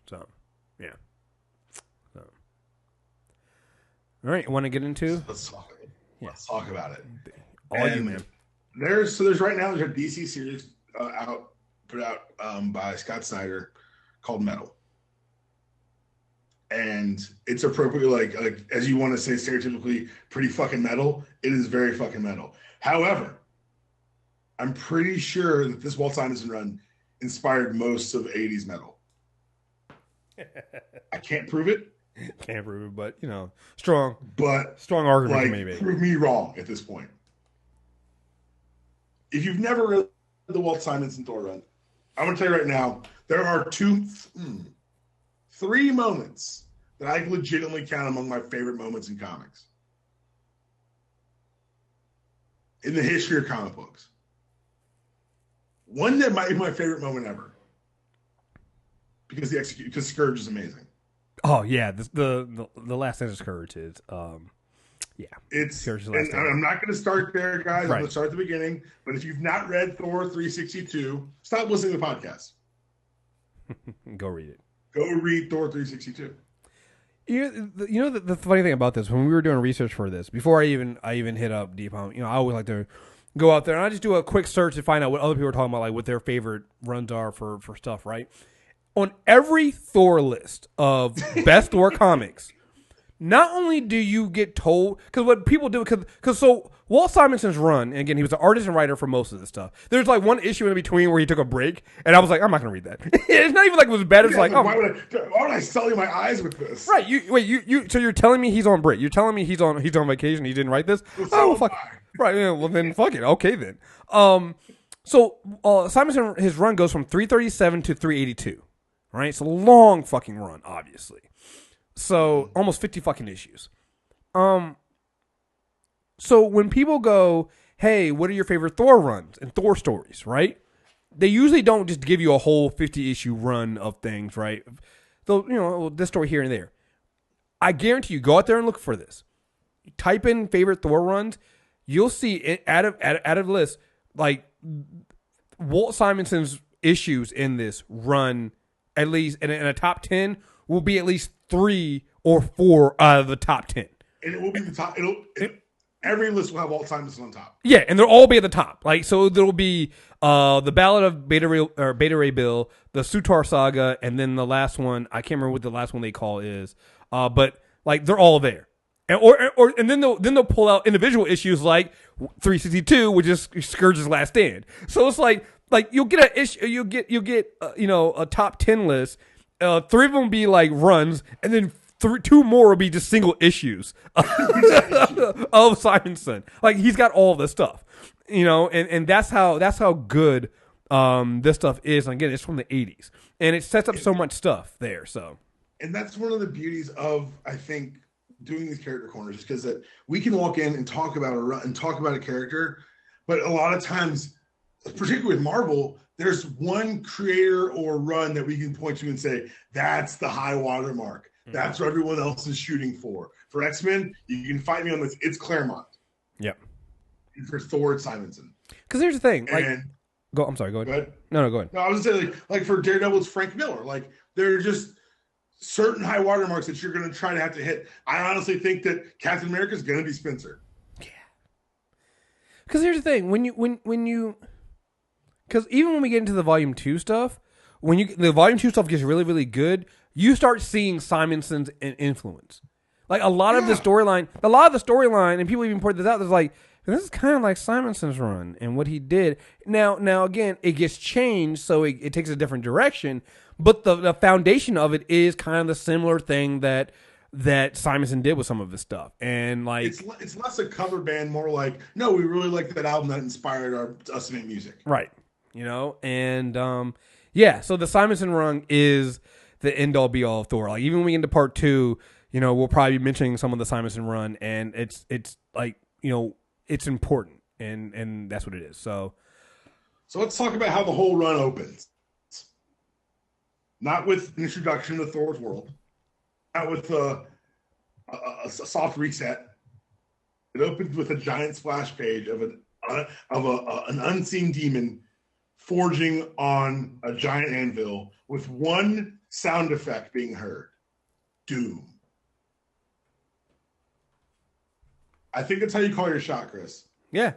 So, yeah. All right, want to get into? Let's talk about it. All you, man. There's right now there's a DC series put out by Scott Snyder called Metal, and it's appropriately like as you want to say stereotypically pretty fucking metal. It is very fucking metal. However, I'm pretty sure that this Walt Simonson run inspired most of 80s metal. I can't prove it. Can't prove it, but strong argument like, maybe. Prove me wrong at this point. If you've never read the Walt Simonson Thor run, I'm going to tell you right now, there are three moments that I legitimately count among my favorite moments in comics. In the history of comic books. One that might be my favorite moment ever. Because Skurge is amazing. Oh yeah, the last sentence of Skurge is yeah. It's and I'm not going to start there, guys. Right. I'm going to start at the beginning. But if you've not read Thor 362, stop listening to the podcast. Go read it. Go read Thor 362. The funny thing about this, when we were doing research for this, before I even hit up Deep Home, I always like to go out there and I just do a quick search to find out what other people are talking about, like what their favorite runs are for stuff, right? On every Thor list of best Thor comics, not only do you get told, because what people do, because so Walt Simonson's run, and again, he was an artist and writer for most of this stuff. There's like one issue in between where he took a break, and I was like, I'm not going to read that. It's not even like it was bad. It's like, why would I sully my eyes with this? Right. So you're telling me he's on break. You're telling me he's on vacation. He didn't write this. Well, fuck. Right. Yeah, well, then fuck it. Okay, then. So Simonson, his run goes from 337 to 382. Right. It's a long fucking run, obviously. So almost 50 fucking issues. So when people go, hey, what are your favorite Thor runs and Thor stories, right? They usually don't just give you a whole 50 issue run of things, right? So, this story here and there. I guarantee you, go out there and look for this. Type in favorite Thor runs. You'll see out of the list, like Walt Simonson's issues in this run, at least in a top 10, will be at least 3 or 4 out of the top 10. And it will be the top. Every list will have Walt Simonson on top. Yeah, and they'll all be at the top. Like, so there'll be the Ballad of Beta Ray Bill, the Sutur saga, and then the last one. I can't remember what the last one they call is. But like they're all there. And then they'll pull out individual issues like 362, which is Skurge's Last Stand. So it's like you'll get a issue, you'll get a top 10 list. 3 of them will be like runs, and then 2 more will be just single issues of Simonson. Like he's got all this stuff, and that's how good this stuff is. And again, it's from the 80s, and it sets up so much stuff there. So, and that's one of the beauties of I think doing these character corners, is because that we can walk in and talk about a character, but a lot of times, particularly with Marvel, there's one creator or run that we can point to and say, that's the high water mark. That's what everyone else is shooting for. For X-Men, you can fight me on this. It's Claremont. Yep. And for Thor, it's Simonson. Because here's the thing. I'm sorry, go ahead. Go ahead. No, go ahead. No, I was going to say, like for Daredevil, it's Frank Miller. Like, there are just certain high water marks that you're going to try to have to hit. I honestly think that Captain America is going to be Spencer. Yeah. Because here's the thing. Because even when we get into the Volume 2 stuff, the Volume 2 stuff gets really, really good, you start seeing Simonson's influence. Like a lot of the storyline, and people even point this out, there's like, this is kind of like Simonson's run and what he did. Now again, it gets changed, so it takes a different direction, but the foundation of it is kind of the similar thing that Simonson did with some of his stuff. And like it's less a cover band, more like, no, we really like that album that inspired us to make music. Right. And so the Simonson run is the end all be all of Thor. Like even when we get into part 2, we'll probably be mentioning some of the Simonson run, and it's like, it's important, and that's what it is. So let's talk about how the whole run opens. Not with an introduction to Thor's world, not with a soft reset. It opens with a giant splash page of an unseen demon forging on a giant anvil with one sound effect being heard: doom. I think that's how you call your shot, Chris. Yeah.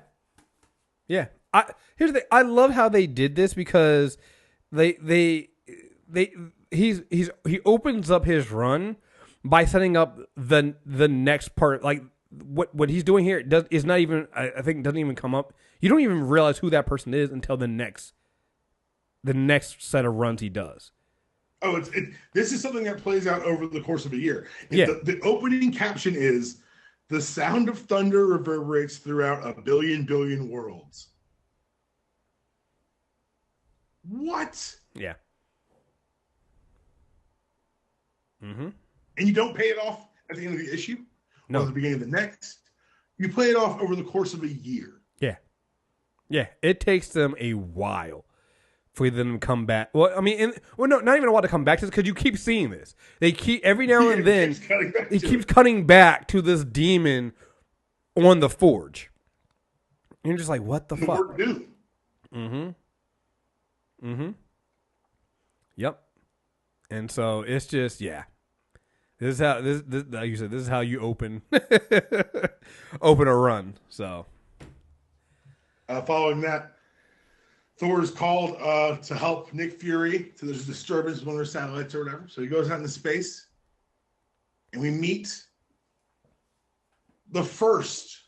Yeah. Here's the thing. I love how they did this because he opens up his run by setting up the next part. Like what he's doing here is not even, I think doesn't even come up. You don't even realize who that person is until the next set of runs he does. Oh, this is something that plays out over the course of a year. Yeah. The opening caption is, "The sound of thunder reverberates throughout a billion worlds." What? Yeah. Mm-hmm. And you don't pay it off at the end of the issue No. or at the beginning of the next. You play it off over the course of a year. Yeah. Yeah. It takes them a while for them to come back. Well, I mean, not even a while to come back to this because you keep seeing this. They keep, every now and then, he keeps cutting back to this demon on the forge. And you're just like, what the fuck? Mm-hmm. Mm-hmm. Yep. And so it's just, yeah. This is how like you said, this is how you open open a run. So following that, Thor is called to help Nick Fury. So there's a disturbance with one of their satellites or whatever. So he goes out into space, and we meet the first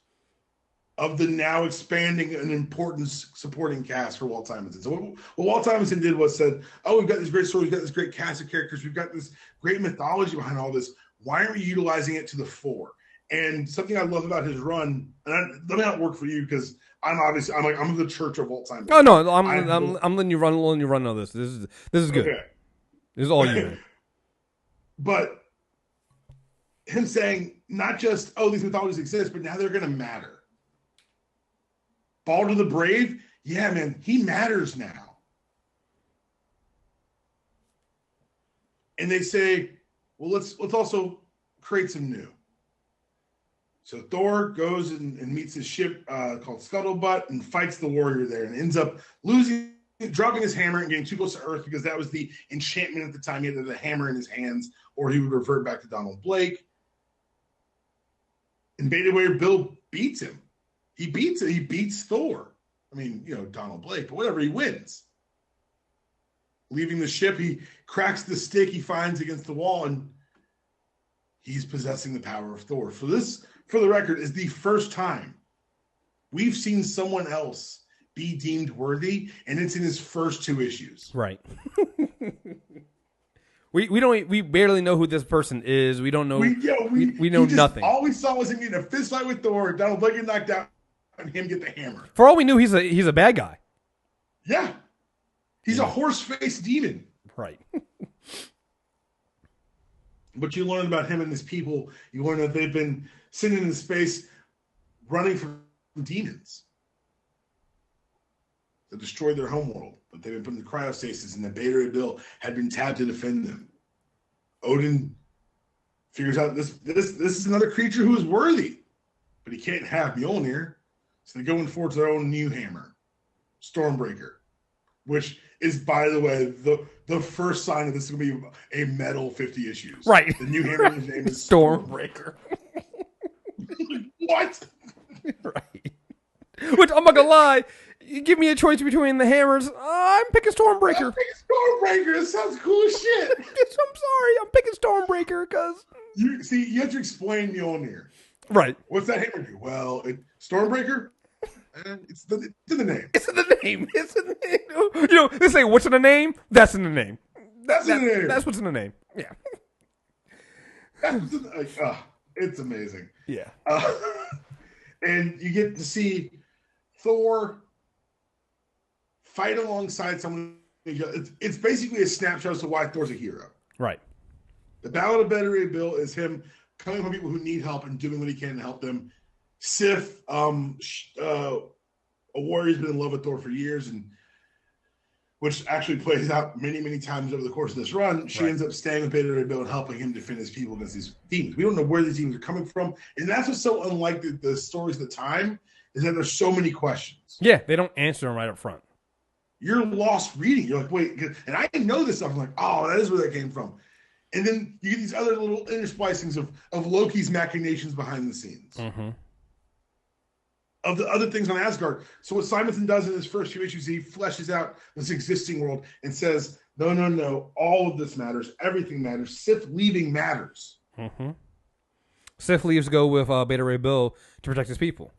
of the now expanding and important supporting cast for Walt Simonson. So what Walt Simonson did was said, "Oh, we've got this great story, we've got this great cast of characters, we've got this great mythology behind all this. Why aren't we utilizing it to the fore?" And something I love about his run, and let me not work for you because I'm of the church of Walt Simonson. Oh no, I'm letting you run on this. This is good. Okay. This is all you. But him saying not just, "Oh, these mythologies exist," but now they're going to matter. Balder the Brave, yeah, man, he matters now. And they say, well, let's also create some new. So Thor goes and meets his ship called Scuttlebutt and fights the warrior there and ends up dropping his hammer and getting too close to Earth because that was the enchantment at the time. He had the hammer in his hands or he would revert back to Donald Blake. And Beta Warrior Bill beats him. He beats Thor. I mean, Donald Blake, but whatever, he wins. Leaving the ship, he cracks the stick he finds against the wall, and he's possessing the power of Thor. So this, for the record, is the first time we've seen someone else be deemed worthy, and it's in his first 2 issues. Right. We barely know who this person is. We don't know. We know nothing. All we saw was him getting a fist fight with Thor. Donald Blake get knocked out, and him get the hammer. For all we knew, he's a bad guy. Yeah, he's a horse-faced demon. Right. But you learn about him and his people. You learn that they've been sitting in space, running from demons that destroyed their homeworld. But they've been put in cryostasis, and the Beta Ray Bill had been tabbed to defend them. Odin figures out this is another creature who is worthy, but he can't have Mjolnir. So they go and forge their own new hammer, Stormbreaker, which is, by the way, the first sign of this is going to be a metal 50 issues. Right. The new hammer's name is Stormbreaker. What? Right. Which, I'm not going to lie, you give me a choice between the hammers, I'm picking Stormbreaker. I'm picking Stormbreaker. It sounds cool as shit. I'm sorry, I'm picking Stormbreaker because... You have to explain Mjolnir. Right. What's that hammer do? Well, Stormbreaker? It's in the name. It's in the name. It's in the name. They say, what's in the name? That's in the name. That's in the name. That's what's in the name. Yeah. It's amazing. Yeah. And you get to see Thor fight alongside someone. It's basically a snapshot as to why Thor's a hero. Right. The Ballad of Beta Ray Bill is him coming from people who need help and doing what he can to help them. Sif, a warrior who's been in love with Thor for years, and which actually plays out many, many times over the course of this run. She ends up staying with Beta Ray Bill and helping him defend his people against these demons. We don't know where these demons are coming from, and that's what's so unlike the stories of the time, is that there's so many questions. Yeah, they don't answer them right up front. You're lost reading. You're like, wait, and I didn't know this stuff. I'm like, oh, that is where that came from. And then you get these other little intersplicings of Loki's machinations behind the scenes. Mm-hmm. of the other things on Asgard. So what Simonson does in his first few issues, he fleshes out this existing world and says, no, all of this matters. Everything matters. Sif leaving matters. Mm-hmm. Sif leaves to go with Beta Ray Bill to protect his people.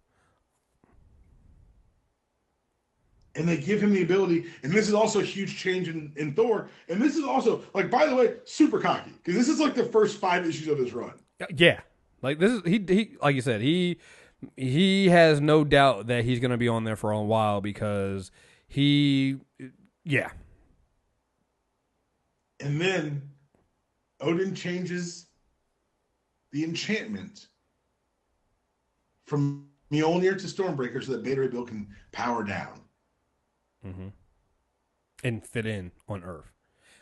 And they give him the ability, and this is also a huge change in Thor. And this is also, like, by the way, super cocky, because this is like the first 5 issues of his run. Yeah, like this is he like you said, he has no doubt that he's going to be on there for a while because yeah. And then Odin changes the enchantment from Mjolnir to Stormbreaker so that Beta Ray Bill can power down. Mm-hmm. And fit in on Earth,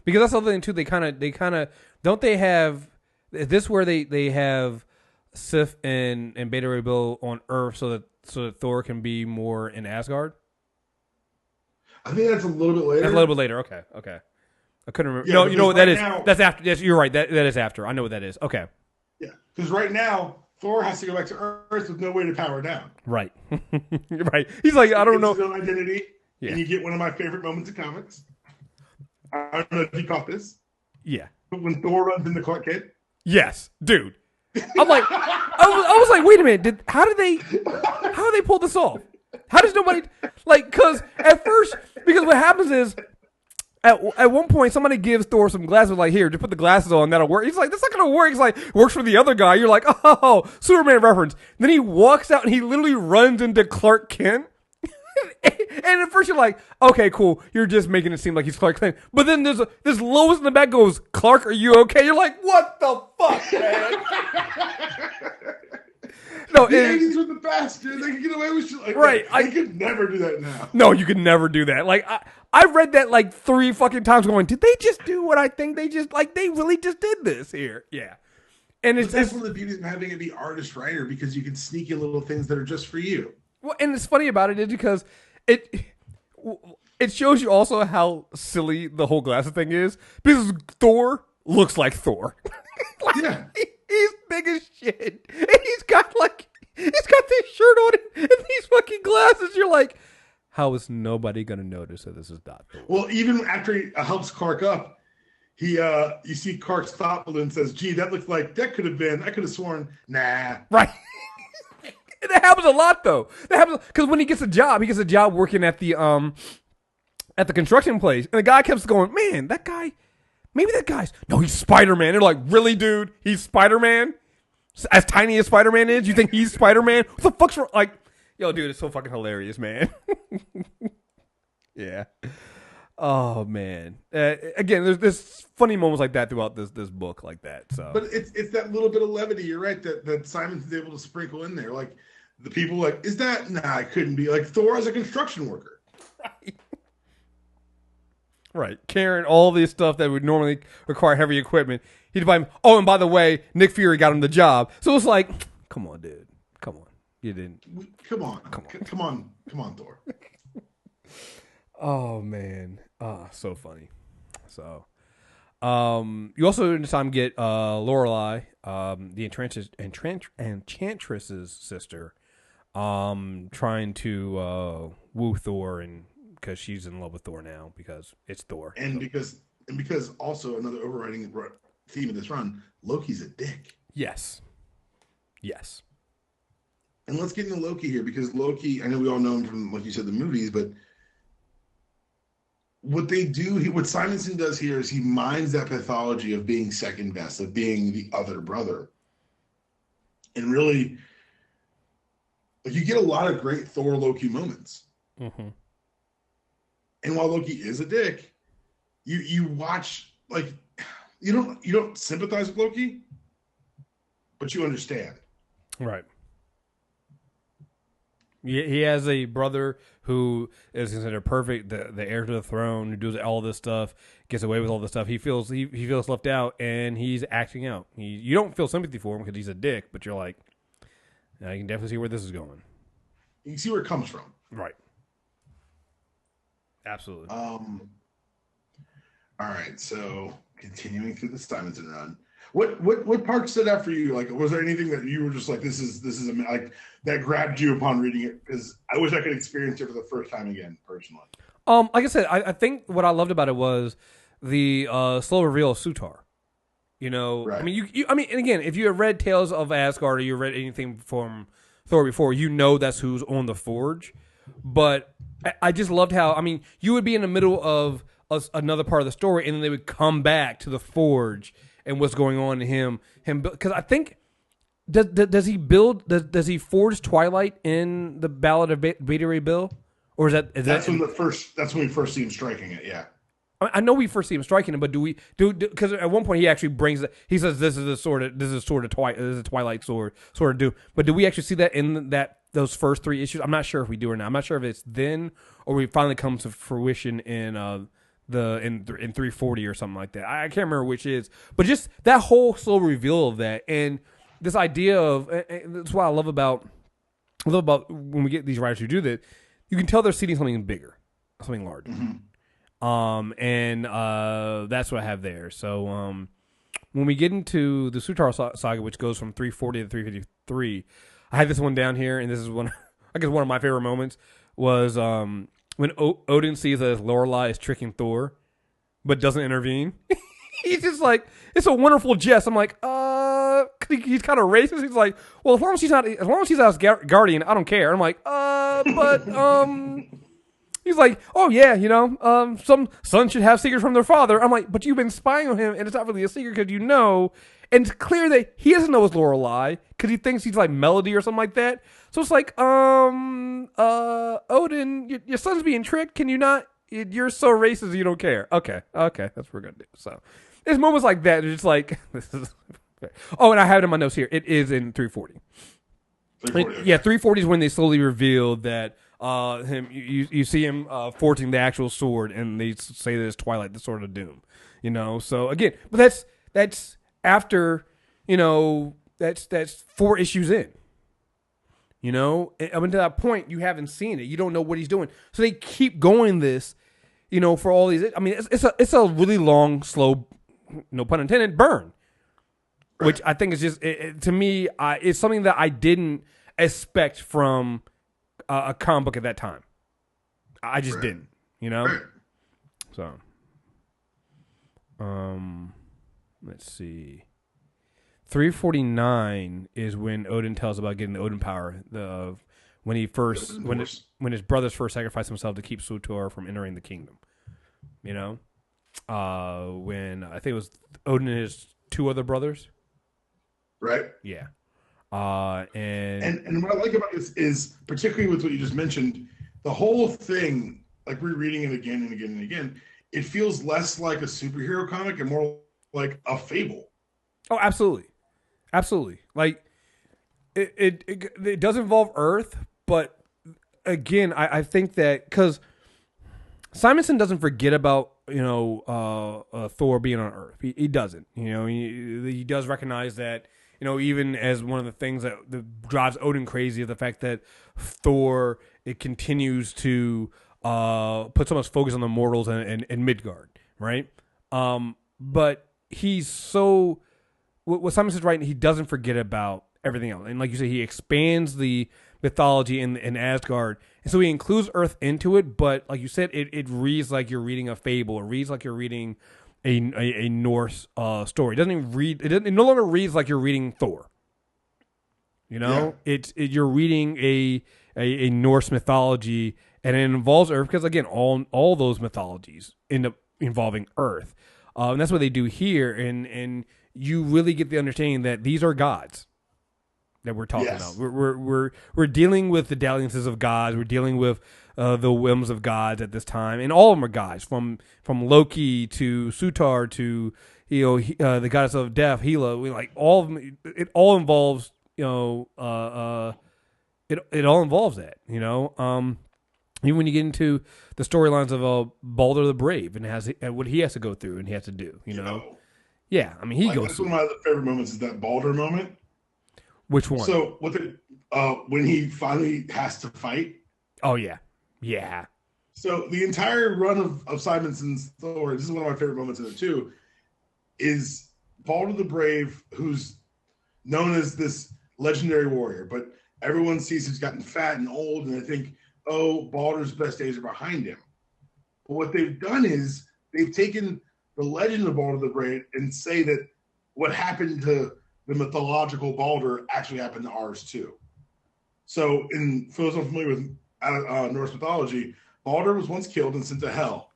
because that's the other thing too. They kind of don't they have is this where they have Sif and Beta Ray Bill on Earth so that Thor can be more in Asgard. I think that's a little bit later. That's a little bit later. Okay. I couldn't remember. Yeah, no, you know what right that is? now, That's after. Yes, you're right. That is after. I know what that is. Okay. Yeah, because right now Thor has to go back to Earth with no way to power down. Right. Right. He's like, I don't know. His own identity. Yeah. And you get one of my favorite moments in comics. I don't know if you caught this. Yeah. But when Thor runs into Clark Kent. Yes, dude. I'm like, I was like, wait a minute. How did they pull this off? How does nobody like? Because what happens is at one point somebody gives Thor some glasses. Like, here, just put the glasses on. That'll work. He's like, that's not gonna work. He's like, works for the other guy. You're like, oh, Superman reference. Then he walks out and he literally runs into Clark Kent. And at first you're like, okay, cool. You're just making it seem like he's Clark Kent. But then there's Lois in the back goes, Clark, are you okay? You're like, what the fuck, man? No, the 80s were the best, dude. They could get away with shit like right, that. I could never do that now. No, you could never do that. Like, I read that like 3 fucking times going, did they just do what I think they just, like, they really just did this here? Yeah. And that's one of the beauties of having it be artist-writer, because you can sneak in little things that are just for you. Well, and it's funny about it is because it shows you also how silly the whole glasses thing is, because Thor looks like Thor. Like, yeah, he's big as shit, and he's got this shirt on and these fucking glasses. You're like, how is nobody gonna notice that this is not Thor? Well, even after he helps Clark up, you see Clark's thoughtful and says, "Gee, that looked like that could have been. I could have sworn, nah." Right. That happens a lot, though. That happens because when he gets a job working at the construction place, and the guy keeps going, "Man, that guy, maybe that guy's no, he's Spider-Man." They're like, "Really, dude? He's Spider-Man? As tiny as Spider-Man is, you think he's Spider-Man? What the fuck's wrong?" Like, yo, dude, it's so fucking hilarious, man. Yeah. Oh man. Again, there's funny moments like that throughout this book, like that. So, but it's that little bit of levity. You're right that Simonson's able to sprinkle in there, like. The people like, is that? Nah, it couldn't be. Like, Thor as a construction worker. Right. Right. Carrying all this stuff that would normally require heavy equipment. He'd buy him. Oh, and by the way, Nick Fury got him the job. So it's like, come on, dude. Come on. You didn't. Come on, Thor. Oh, man. So funny. So, you also in this time get Lorelei, the Enchantress's sister, trying to woo Thor, and because she's in love with Thor now because it's Thor, and because also another overriding theme of this run, Loki's a dick. Yes. And let's get into Loki here, because Loki, I know we all know him from, like you said, the movies, but what they do, what Simonson does here is he mines that pathology of being second best, of being the other brother. And really, like, you get a lot of great Thor Loki moments. Mm-hmm. And while Loki is a dick, you watch, like, you don't sympathize with Loki, but you understand. Right. He has a brother who is considered perfect, the heir to the throne, who does all this stuff, gets away with all this stuff. He feels left out, and he's acting out. You don't feel sympathy for him because he's a dick, but you're like, I can definitely see where this is going. You can see where it comes from. Right. Absolutely. All right, so continuing through the Simonson run. What part stood out for you? Like, was there anything that you were just like, this is like that grabbed you upon reading it? Because I wish I could experience it for the first time again, personally. Like I said, I think what I loved about it was the slow reveal of Sutur. You know, Right. I mean, and again, if you have read Tales of Asgard or you read anything from Thor before, you know that's who's on the Forge. But I just loved how, I mean, you would be in the middle of another part of the story, and then they would come back to the Forge and what's going on in him, because I think does he forge Twilight in the Ballad of Beta Ray Bill, or That's when we first see him striking it. Yeah. I know we first see him striking him, but do we because at one point he actually brings it. He says this is a Twilight sword of doom. But do we actually see that in those first 3 issues? I'm not sure if we do or not. I'm not sure if it's then or we finally come to fruition in in 340 or something like that. I can't remember which is, but just that whole slow reveal of that and this idea of that's what I love about when we get these writers who do that. You can tell they're seeding something bigger, something larger. Mm-hmm. That's what I have there. So, when we get into the Sutur saga, which goes from 340 to 353, I had this one down here, and this is one of my favorite moments was, when Odin sees that his Lorelei is tricking Thor, but doesn't intervene. He's just like, it's a wonderful jest. I'm like, he's kind of racist. He's like, well, as long as she's not Asgardian, I don't care. I'm like, he's like, oh yeah, you know, some sons should have secrets from their father. I'm like, but you've been spying on him, and it's not really a secret because you know, and it's clear that he doesn't know his Lorelei because he thinks he's like Melody or something like that. So it's like, Odin, your son's being tricked. Can you not? You're so racist, you don't care. Okay, that's what we're gonna do. So there's moments like that. It's just like this is. Oh, and I have it in my notes here. It is in 340. 340 is when they slowly reveal that you see him forging the actual sword, and they say that it's Twilight, the sword of doom. You know, so again, but that's after, you know, that's 4 issues in. You know, up until that point, you haven't seen it. You don't know what he's doing. So they keep going this, you know, for all these. I mean, it's a really long, slow, no pun intended, burn. Right. Which I think is just, to me, it's something that I didn't expect from a comic book at that time. I just didn't, you know? Right. So, let's see. 349 is when Odin tells about getting the Odin power. When his brothers first sacrificed himself to keep Sutur from entering the kingdom. You know, when I think it was Odin and his 2 other brothers. Right. Yeah. And what I like about this is, particularly with what you just mentioned, the whole thing, like rereading it again and again and again, it feels less like a superhero comic and more like a fable. Oh, absolutely. Absolutely. Like it does involve Earth, but again, I think that because Simonson doesn't forget about, you know, Thor being on Earth. He doesn't. You know, he does recognize that, you know, even as one of the things that drives Odin crazy is the fact that Thor, it continues to put so much focus on the mortals and Midgard, right? But he's so, what Simon says right, he doesn't forget about everything else. And like you said, he expands the mythology in Asgard. And so he includes Earth into it, but like you said, it reads like you're reading a fable. It reads like you're reading a Norse story. It no longer reads like you're reading Thor. You know, you're reading a Norse mythology, and it involves Earth because again, all those mythologies end up involving Earth, and that's what they do here. And you really get the understanding that these are gods that we're talking about. We're dealing with the dalliances of gods. We're dealing with the whims of gods at this time, and all of them are gods, from Loki to Sutur to, you know, the goddess of death, Hela. Like all of them, it all involves, you know, it all involves that, you know. Even when you get into the storylines of Balder the Brave and what he has to go through and he has to do, you know. Yeah, I mean, that's one of my favorite moments is that Balder moment. Which one? So when he finally has to fight. Oh yeah. Yeah. So the entire run of Simonson's Thor, this is one of my favorite moments in it too, is Balder the Brave, who's known as this legendary warrior, but everyone sees he's gotten fat and old, and they think, oh, Balder's best days are behind him. But what they've done is they've taken the legend of Balder the Brave and say that what happened to the mythological Balder actually happened to ours too. So, for those unfamiliar with Norse mythology, Balder was once killed and sent to Hell,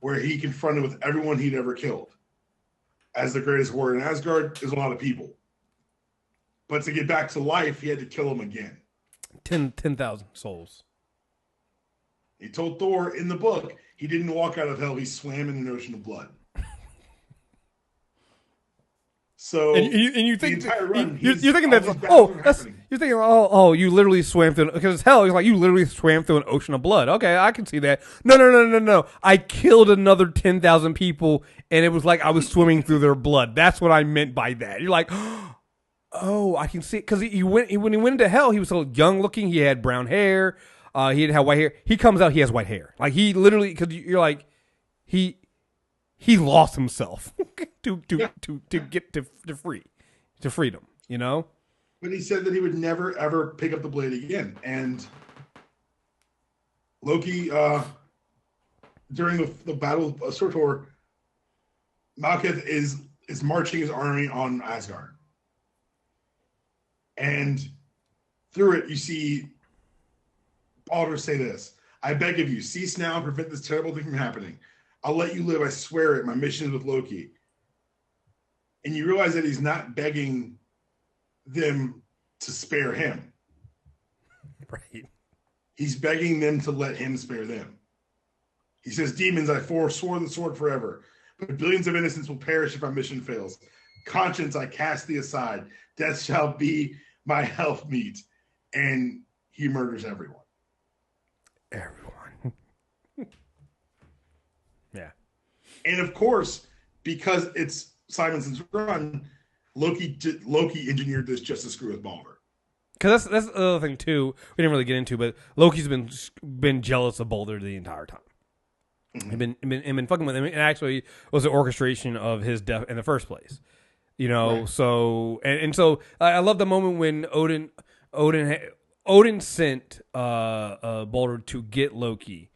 where he confronted with everyone he'd ever killed. As the greatest warrior in Asgard, there's a lot of people. But to get back to life, he had to kill them again. 10,000 souls. He told Thor in the book he didn't walk out of hell, he swam in an ocean of blood. So and you think the entire run, you're thinking that's you're thinking you literally swam through, because it's hell. It's like you literally swam through an ocean of blood. Okay, I can see that. No. I killed another 10,000 people, and it was like I was swimming through their blood. That's what I meant by that. You're like, oh, I can see it, because when he went into hell, he was so young looking. He had brown hair. He didn't have white hair. He comes out, he has white hair. Like he literally, because you're like he lost himself to get to freedom, you know? But he said that he would never, ever pick up the blade again. And Loki, during the Battle of Sutur, Malekith is marching his army on Asgard. And through it, you see Balder say this: I beg of you, cease now and prevent this terrible thing from happening. I'll let you live, I swear it. My mission is with Loki. And you realize that he's not begging them to spare him. Right. He's begging them to let him spare them. He says, demons, I forswore the sword forever, but billions of innocents will perish if my mission fails. Conscience, I cast thee aside. Death shall be my helpmeet. And he murders everyone. Everyone. Yeah. And of course, because it's Simonson's run, Loki engineered this just to screw with Balder. Because that's the other thing too. We didn't really get into, but Loki's been jealous of Balder the entire time. Mm-hmm. He's been fucking with him. It actually was the orchestration of his death in the first place. You know, right. So I love the moment when Odin sent Balder to get Loki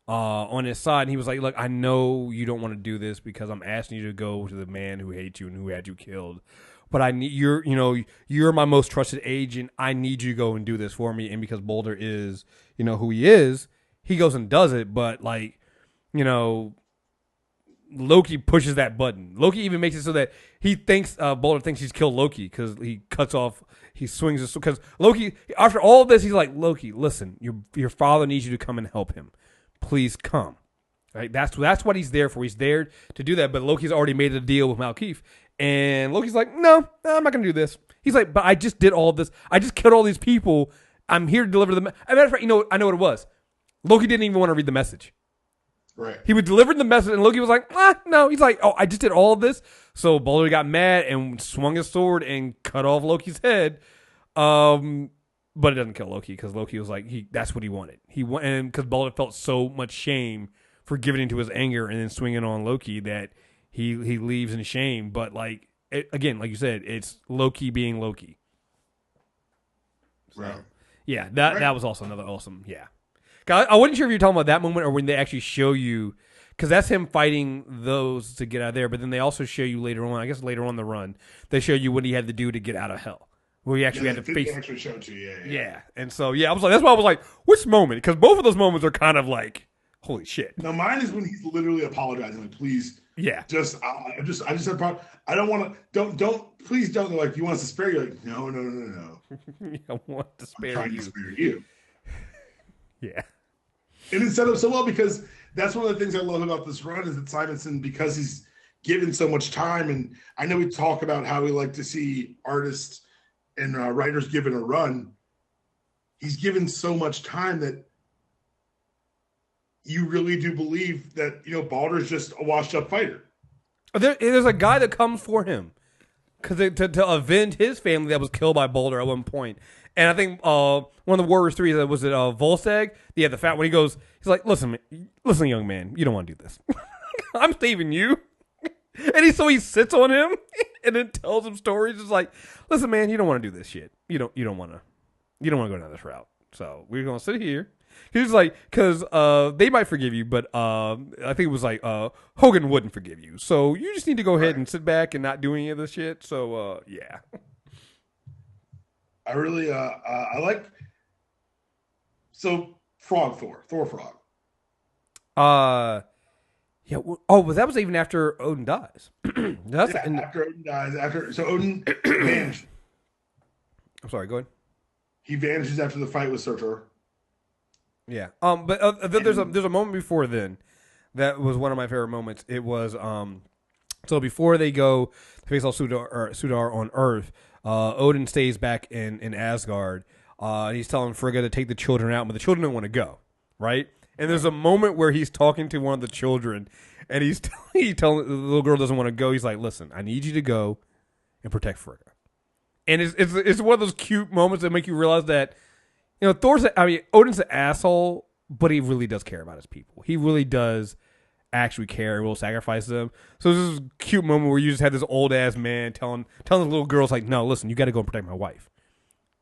on his side, and he was like, look, I know you don't want to do this because I'm asking you to go to the man who hates you and who had you killed, but I need you're my most trusted agent. I need you to go and do this for me. And because Balder is, who he is, he goes and does it. But Loki pushes that button. Loki even makes it so that he thinks Balder thinks he's killed Loki because he swings his, because Loki, after all of this, he's like, Loki, listen, your father needs you to come and help him. Please come. Right? That's what he's there for. He's there to do that. But Loki's already made a deal with Malekith, and Loki's like, no, I'm not gonna do this. He's like, but I just did all of this. I just killed all these people. I'm here to deliver the. As a matter of fact, I know what it was. Loki didn't even want to read the message. Right. He would deliver the message, and Loki was like, no. He's like, oh, I just did all of this. So Balder got mad and swung his sword and cut off Loki's head. But it doesn't kill Loki, because Loki was like, that's what he wanted. And because Balder felt so much shame for giving into his anger and then swinging on Loki that he leaves in shame. But again, like you said, it's Loki being Loki. So, right. Yeah, that was also another awesome. Yeah. I wasn't sure if you were talking about that moment or when they actually show you, because that's him fighting those to get out of there. But then they also show you later on, I guess later on the run, they show you what he had to do to get out of hell. Where he actually had to face. They actually showed you, yeah. Yeah, and so I was like, that's why I was like, which moment? Because both of those moments are kind of like, holy shit. Now mine is when he's literally apologizing, like, please, yeah, I just had a problem. I don't want to. Please don't. Like, you want us to spare you? Like, no. I want to spare I'm trying you. To spare you. Yeah, and it set up so well, because that's one of the things I love about this run is that Simonson, because he's given so much time, and I know we talk about how we like to see artists and writers given a run. He's given so much time that you really do believe that Balder's just a washed-up fighter. There's a guy that comes for him because to avenge his family that was killed by Balder at one point. And I think one of the Warriors 3, was it Volstagg? Yeah, the fat one. He goes, he's like, listen, young man, you don't want to do this. I'm saving you. And he sits on him and then tells him stories. It's like, listen, man, you don't want to do this shit. You don't want to go down this route. So we're gonna sit here. He's like, because they might forgive you, but I think it was like Hogan wouldn't forgive you. So you just need to go ahead and sit back and not do any of this shit. So yeah. I really I like Thor Frog. Yeah. Oh, but that was even after Odin dies. After Odin dies, so Odin vanished. I'm sorry. Go ahead. He vanishes after the fight with Sutur. Yeah. But there's a moment before then that was one of my favorite moments. It was so before they go to face off Sutur on Earth, Odin stays back in Asgard. He's telling Frigga to take the children out, but the children don't want to go. Right. And there's a moment where he's talking to one of the children, and he's telling the little girl doesn't want to go. He's like, "Listen, I need you to go and protect Frigga." And it's one of those cute moments that make you realize that, you know, Odin's an asshole, but he really does care about his people. He really does actually care and will sacrifice them. So there's this cute moment where you just had this old ass man telling the little girls like, "No, listen, you got to go and protect my wife.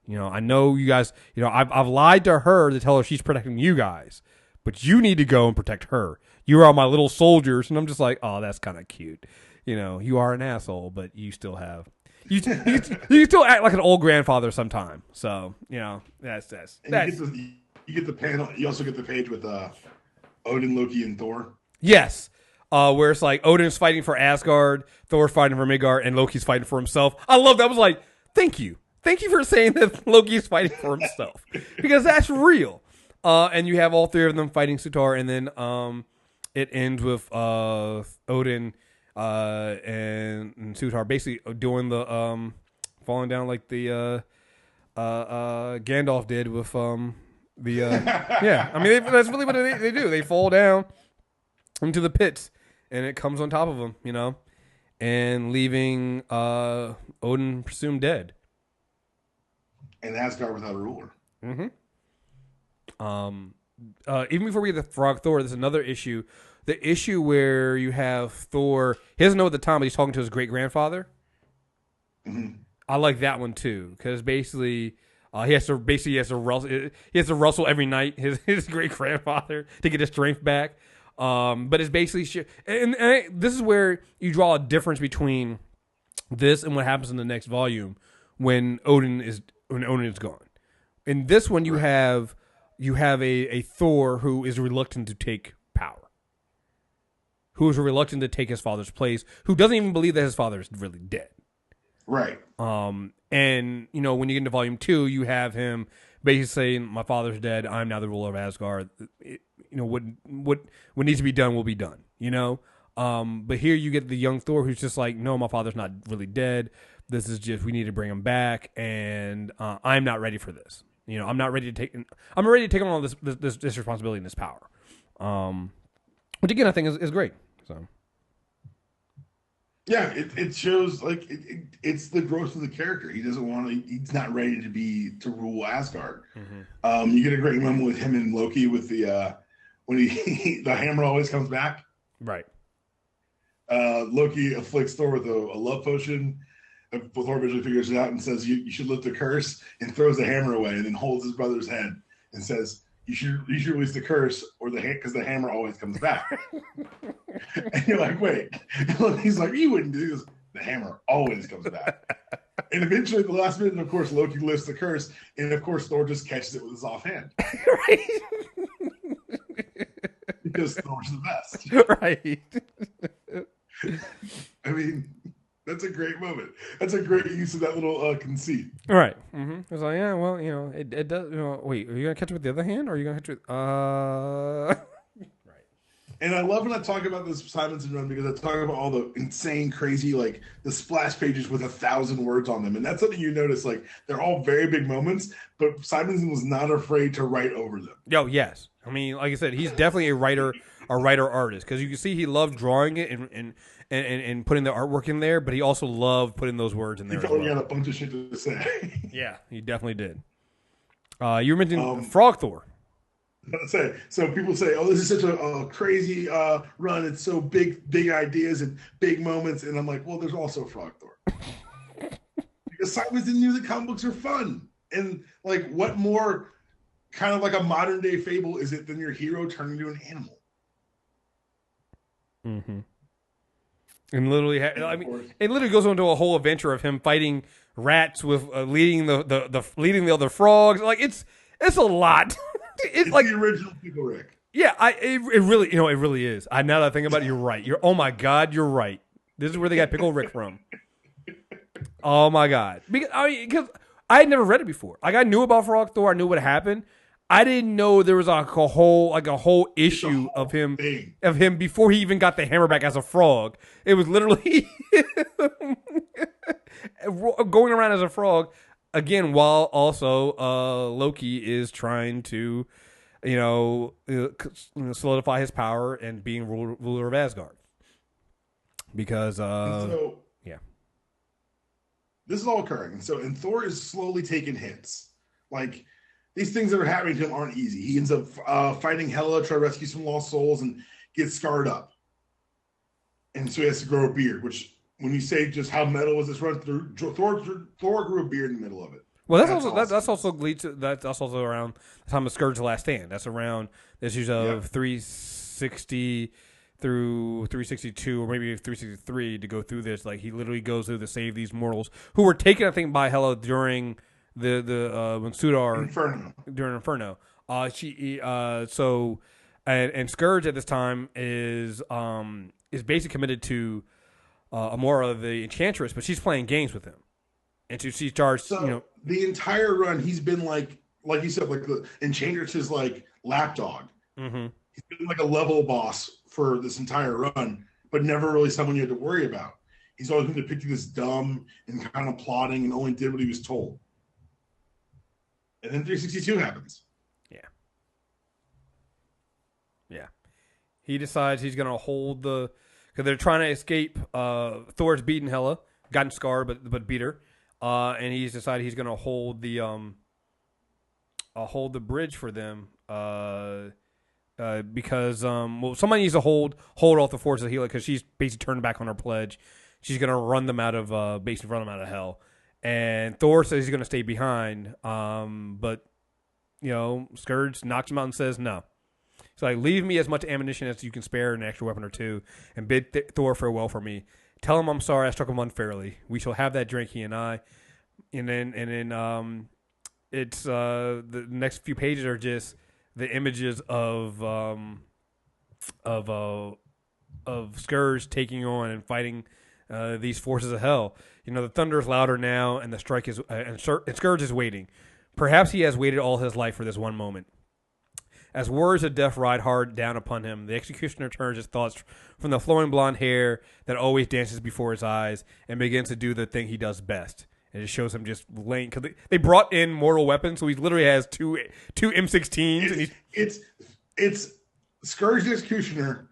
You know, I know you guys. You know, I've lied to her to tell her she's protecting you guys." But you need to go and protect her. You are my little soldiers. And I'm just like, oh, that's kind of cute. You know, you are an asshole, but you still have... You still act like an old grandfather sometime. So, you know, that's... You get the panel. You also get the page with Odin, Loki, and Thor. Yes. Where it's like Odin's fighting for Asgard, Thor's fighting for Midgard, and Loki's fighting for himself. I love that. I was like, thank you. Thank you for saying that Loki's fighting for himself. Because that's real. And you have all three of them fighting Sutur, and then it ends with Odin and Sutur basically doing the falling down like the Gandalf did with yeah. I mean that's really what they do. They fall down into the pits, and it comes on top of them, you know, and leaving Odin presumed dead, and Asgard without a ruler. Mm-hmm. Even before we get to Frog Thor, there's another issue. The issue where you have Thor, he doesn't know at the time, but he's talking to his great grandfather. Mm-hmm. I like that one too, because basically, he has to wrestle every night his great grandfather to get his strength back. But it's basically and this is where you draw a difference between this and what happens in the next volume when Odin is gone. In this one, you have a Thor who is reluctant to take power, who is reluctant to take his father's place, who doesn't even believe that his father is really dead. Right. And you know, when you get into volume 2, you have him basically saying, "My father's dead. I'm now the ruler of Asgard. You know, what needs to be done will be done." You know. But here you get the young Thor who's just like, "No, my father's not really dead. This is just, we need to bring him back, and I'm not ready for this. You know, I'm ready to take on all this responsibility and this power." Which again, I think is great. So. Yeah, it shows like it's the growth of the character. He doesn't want to. He's not ready to rule Asgard. Mm-hmm. You get a great moment with him and Loki with the when the hammer always comes back. Right. Loki afflicts Thor with a love potion. Thor visually figures it out and says, "You should lift the curse," and throws the hammer away, and then holds his brother's head and says, You should release the curse, or because the hammer always comes back." And you're like, wait. And he's like, "You wouldn't do this." The hammer always comes back. And eventually, at the last minute, of course, Loki lifts the curse, and of course, Thor just catches it with his offhand. Right. Because Thor's the best. Right. I mean, that's a great moment. That's a great use of that little conceit. Right. Mm-hmm. It's like, yeah, well, you know, it does. You know, wait, are you gonna catch it with the other hand, or are you gonna catch it with Right. And I love when I talk about this Simonson run, because I talk about all the insane, crazy, like the splash pages with 1,000 words on them, and that's something you notice. Like, they're all very big moments, but Simonson was not afraid to write over them. Oh yes, I mean, like I said, he's definitely a writer artist, because you can see he loved drawing it and putting the artwork in there, but he also loved putting those words in there. He probably got a bunch of shit to say. Yeah, he definitely did. You were mentioning Frog Thor. So people say, "Oh, this is such a crazy run. It's so big ideas and big moments." And I'm like, "Well, there's also Frog Thor because Simonson knew that comic books are fun, and like, what more kind of like a modern day fable is it than your hero turning into an animal?" Mm-hmm. And literally, I mean, it literally goes into a whole adventure of him fighting rats with leading leading the other frogs. Like it's a lot. It's like the original People Rick. Yeah, it really it really is. Now that I think about it, you're right. Oh my god, you're right. This is where they got Pickle Rick from. Oh my god, because I had never read it before. Like I knew about Frog Thor, I knew what happened. I didn't know there was a whole issue of him before he even got the hammer back as a frog. It was literally going around as a frog again, while also Loki is trying to solidify his power and being ruler of Asgard. Because yeah, this is all occurring. And Thor is slowly taking hits. Like these things that are happening to him aren't easy. He ends up fighting Hela, try to rescue some lost souls, and gets scarred up. And so he has to grow a beard. Which, when you say just how metal was this run through, Thor grew a beard in the middle of it. Well, that's also around the time of Skurge's Last Stand. That's around the issues of 360 through 362, or maybe 363 to go through this. Like he literally goes through to save these mortals who were taken, I think, by Hela during the when Sutur during Inferno. And Skurge at this time is basically committed to Amora, the Enchantress, but she's playing games with him. And she starts, the entire run, he's been like you said, like the Enchantress's like lapdog. Mm-hmm. He's been like a level boss for this entire run, but never really someone you had to worry about. He's always been depicted as dumb and kind of plotting and only did what he was told. And then 362 happens. Yeah. He decides he's going to hold because they're trying to escape. Thor's beaten Hela, gotten scarred, but beat her. And he's decided he's going to hold the bridge for them. Because somebody needs to hold off the forces of Hela because she's basically turned back on her pledge. She's going to run them out of hell. And Thor says he's going to stay behind. But Skurge knocks him out and says no. So like, leave me as much ammunition as you can spare, an extra weapon or two, and bid Thor farewell for me. Tell him I'm sorry I struck him unfairly. We shall have that drink, he and I. And then it's the next few pages are just the images of Skurge taking on and fighting these forces of hell. The thunder is louder now, and the strike is and Skurge is waiting. Perhaps he has waited all his life for this one moment. As words of death ride hard down upon him, the executioner turns his thoughts from the flowing blonde hair that always dances before his eyes and begins to do the thing he does best. And it shows him just laying, because they brought in mortal weapons, so he literally has two M16s. It's Scourge the Executioner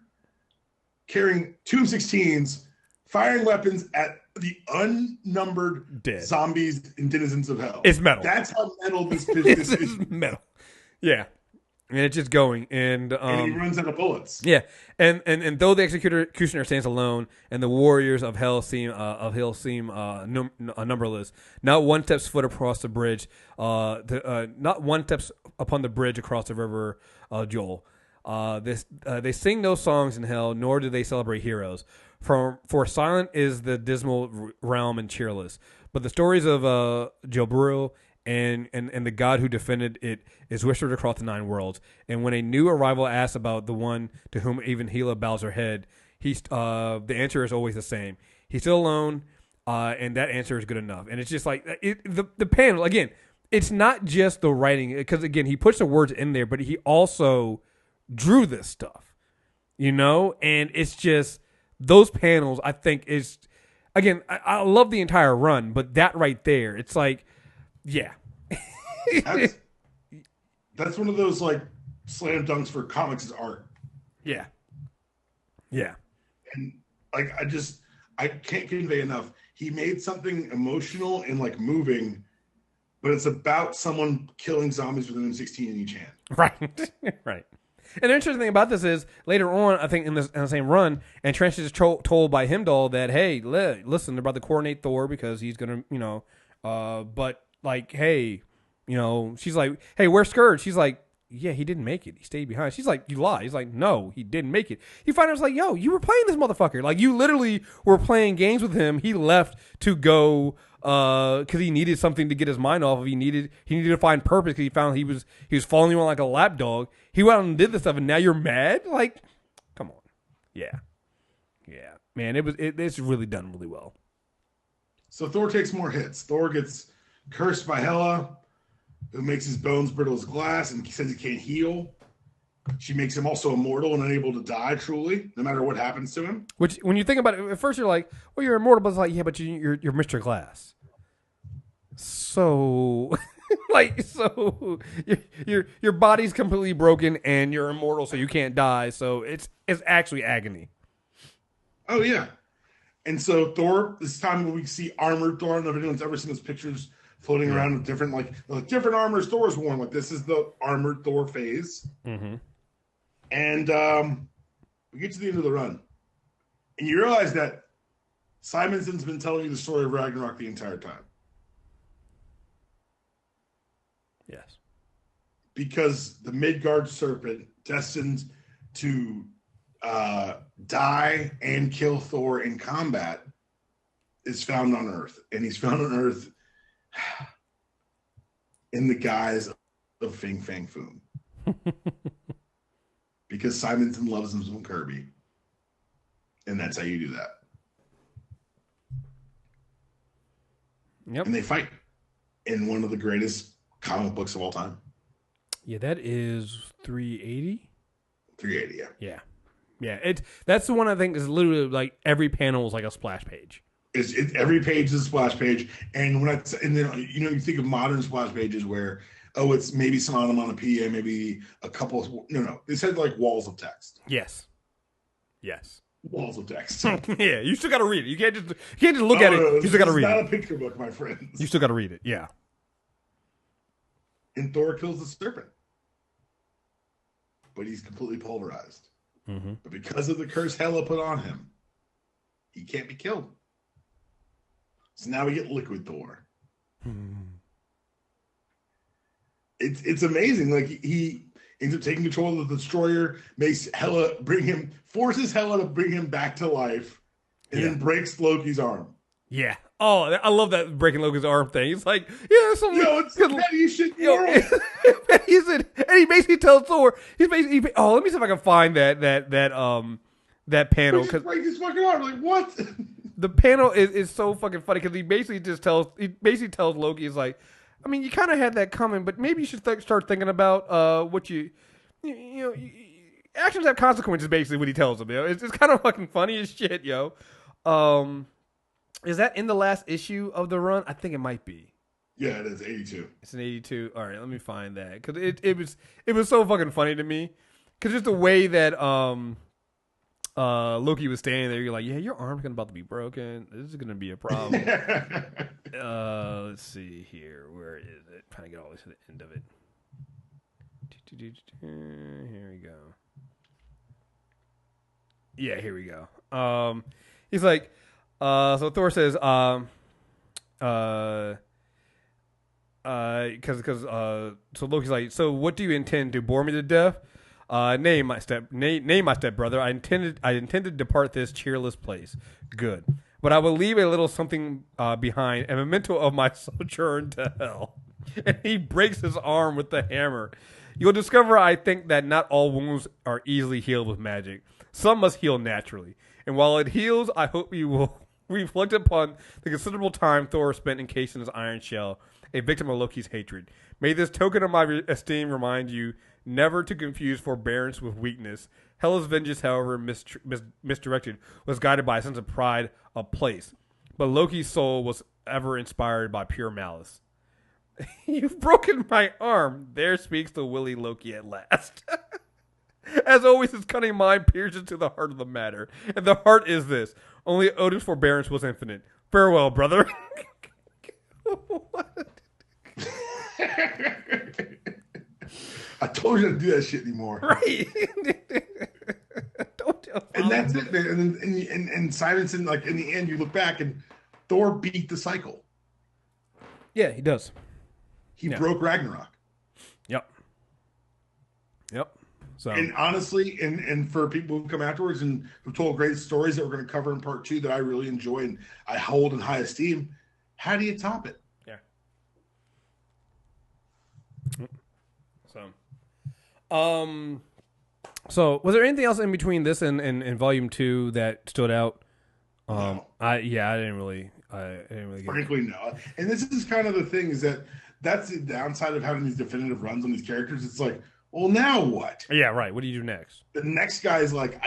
carrying two M16s, firing weapons at the unnumbered zombies and denizens of hell. It's metal. That's how metal this is. Metal. Yeah. And it's just going, and he runs out of bullets. Yeah, and though the executioner stands alone, and the warriors of hell seem numberless, not one steps foot across the bridge. Not one steps upon the bridge across the river. Joel. They sing no songs in hell, nor do they celebrate heroes. For silent is the dismal realm and cheerless. But the stories of Jobru and the God who defended it is whispered across the 9 worlds. And when a new arrival asks about the one to whom even Hela bows her head, the answer is always the same. He's still alone, and that answer is good enough. And it's just like the panel again. It's not just the writing, because again he puts the words in there, but he also drew this stuff, and it's just those panels. I think is again. I love the entire run, but that right there, it's like. Yeah. that's one of those like slam dunks for comics as art. Yeah. Yeah. And like I can't convey enough. He made something emotional and like moving but it's about someone killing zombies with an M16 in each hand. Right. Right. And the interesting thing about this is later on, I think in the same run, and Trench is told by Heimdall that, hey, listen, they're about to coordinate Thor because he's gonna, but like, hey, she's like, hey, where's Skurge? She's like, yeah, he didn't make it. He stayed behind. She's like, you lie. He's like, no, he didn't make it. You find out, it's like, yo, you were playing this motherfucker. Like, you literally were playing games with him. He left to go because he needed something to get his mind off of. He needed to find purpose because he found he was following you on like a lapdog. He went out and did this stuff, and now you're mad? Like, come on. Yeah. Man, it's really done really well. So Thor takes more hits. Thor gets cursed by Hela, who makes his bones brittle as glass and says he can't heal. She makes him also immortal and unable to die, truly, no matter what happens to him. Which, when you think about it, at first you're like, well, you're immortal, but it's like, yeah, but you're Mr. Glass. So, your body's completely broken and you're immortal, so you can't die. So it's actually agony. Oh, yeah. And so Thor, this time when we see armored Thor, I don't know if anyone's ever seen those pictures floating around with different armors Thor's worn. Like, this is the armored Thor phase. Mm-hmm. And we get to the end of the run. And you realize that Simonson's been telling you the story of Ragnarok the entire time. Yes. Because the Midgard serpent, destined to die and kill Thor in combat, is found on Earth. And he's found on Earth in the guise of Fing Fang Foom. Because Simonson loves him some Kirby. And that's how you do that. Yep. And they fight in one of the greatest comic books of all time. Yeah, that is 380. 380, yeah. Yeah, that's the one I think is literally like every panel is like a splash page. Every page is a splash page, and then you think of modern splash pages where it's maybe some onomatopoeia, maybe a couple. No, they said like walls of text. Yes. Walls of text. Yeah, you still got to read it. You can't just look at it. You still got to read it. It's not a picture book, my friends. You still got to read it. Yeah. And Thor kills the serpent, but he's completely pulverized. Mm-hmm. But because of the curse Hela put on him, he can't be killed. So now we get Liquid Thor. It's amazing. Like, he ends up taking control of the destroyer, forces Hela to bring him back to life, and then breaks Loki's arm. Yeah. Oh, I love that breaking Loki's arm thing. He's like, yeah, something. Yo, it's the pettiest shit in the world. And he basically tells Thor, let me see if I can find that panel. Just break his fucking arm. Like, what? The panel is so fucking funny because he basically tells Loki, he's like, I mean, you kind of had that coming, but maybe you should start thinking about what actions have consequences. Basically, what he tells him. It's kind of fucking funny as shit, yo. Is that in the last issue of the run? I think it might be. Yeah, it is 82. It's an 82. All right, let me find that because it was so fucking funny to me because just the way that Loki was standing there, you're like, yeah, your arm's about to be broken. This is gonna be a problem. Let's see here. Where is it? Trying to get all the way to the end of it. Here we go. Yeah, here we go. He's like, so Thor says, so Loki's like, so what do you intend to bore me to death? Nay, my step brother. I intended to depart this cheerless place. Good, but I will leave a little something behind, a memento of my sojourn to hell. And he breaks his arm with the hammer. You'll discover, I think, that not all wounds are easily healed with magic. Some must heal naturally. And while it heals, I hope you will reflect upon the considerable time Thor spent encased in his iron shell, a victim of Loki's hatred. May this token of my esteem remind you never to confuse forbearance with weakness. Hela's vengeance, however misdirected, was guided by a sense of pride of place. But Loki's soul was ever inspired by pure malice. You've broken my arm. There speaks the Willy Loki at last. As always, his cunning mind pierces to the heart of the matter. And the heart is this. Only Odin's forbearance was infinite. Farewell, brother. What? I told you not to do that shit anymore. Right. Don't tell And that's it, man. And Simonson, like in the end, you look back and Thor beat the cycle. Yeah, he does. He broke Ragnarok. Yep. So, and honestly, and for people who come afterwards and who told great stories that we're going to cover in part 2 that I really enjoy and I hold in high esteem, how do you top it? Yeah. So was there anything else in between this and volume 2 that stood out? No. I didn't really get Frankly, no. And this is kind of the thing is that's the downside of having these definitive runs on these characters. It's like, well, now what? Yeah, right. What do you do next? The next guy is like,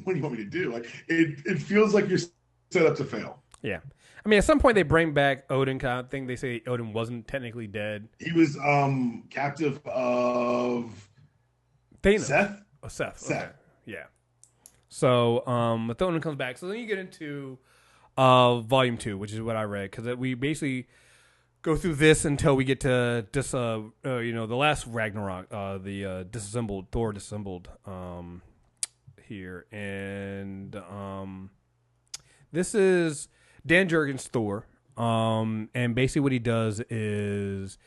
what do you want me to do? Like, it feels like you're set up to fail. Yeah. I mean, at some point they bring back Odin. Kind of thing. They say Odin wasn't technically dead. He was captive of Thanos. Seth. Oh, Seth. Seth. Okay. Yeah. So, Odin comes back. So then you get into volume 2, which is what I read, because we basically go through this until we get to this, the last Ragnarok, the disassembled Thor disassembled here, and this is Dan Jurgen's Thor, and basically what he does is,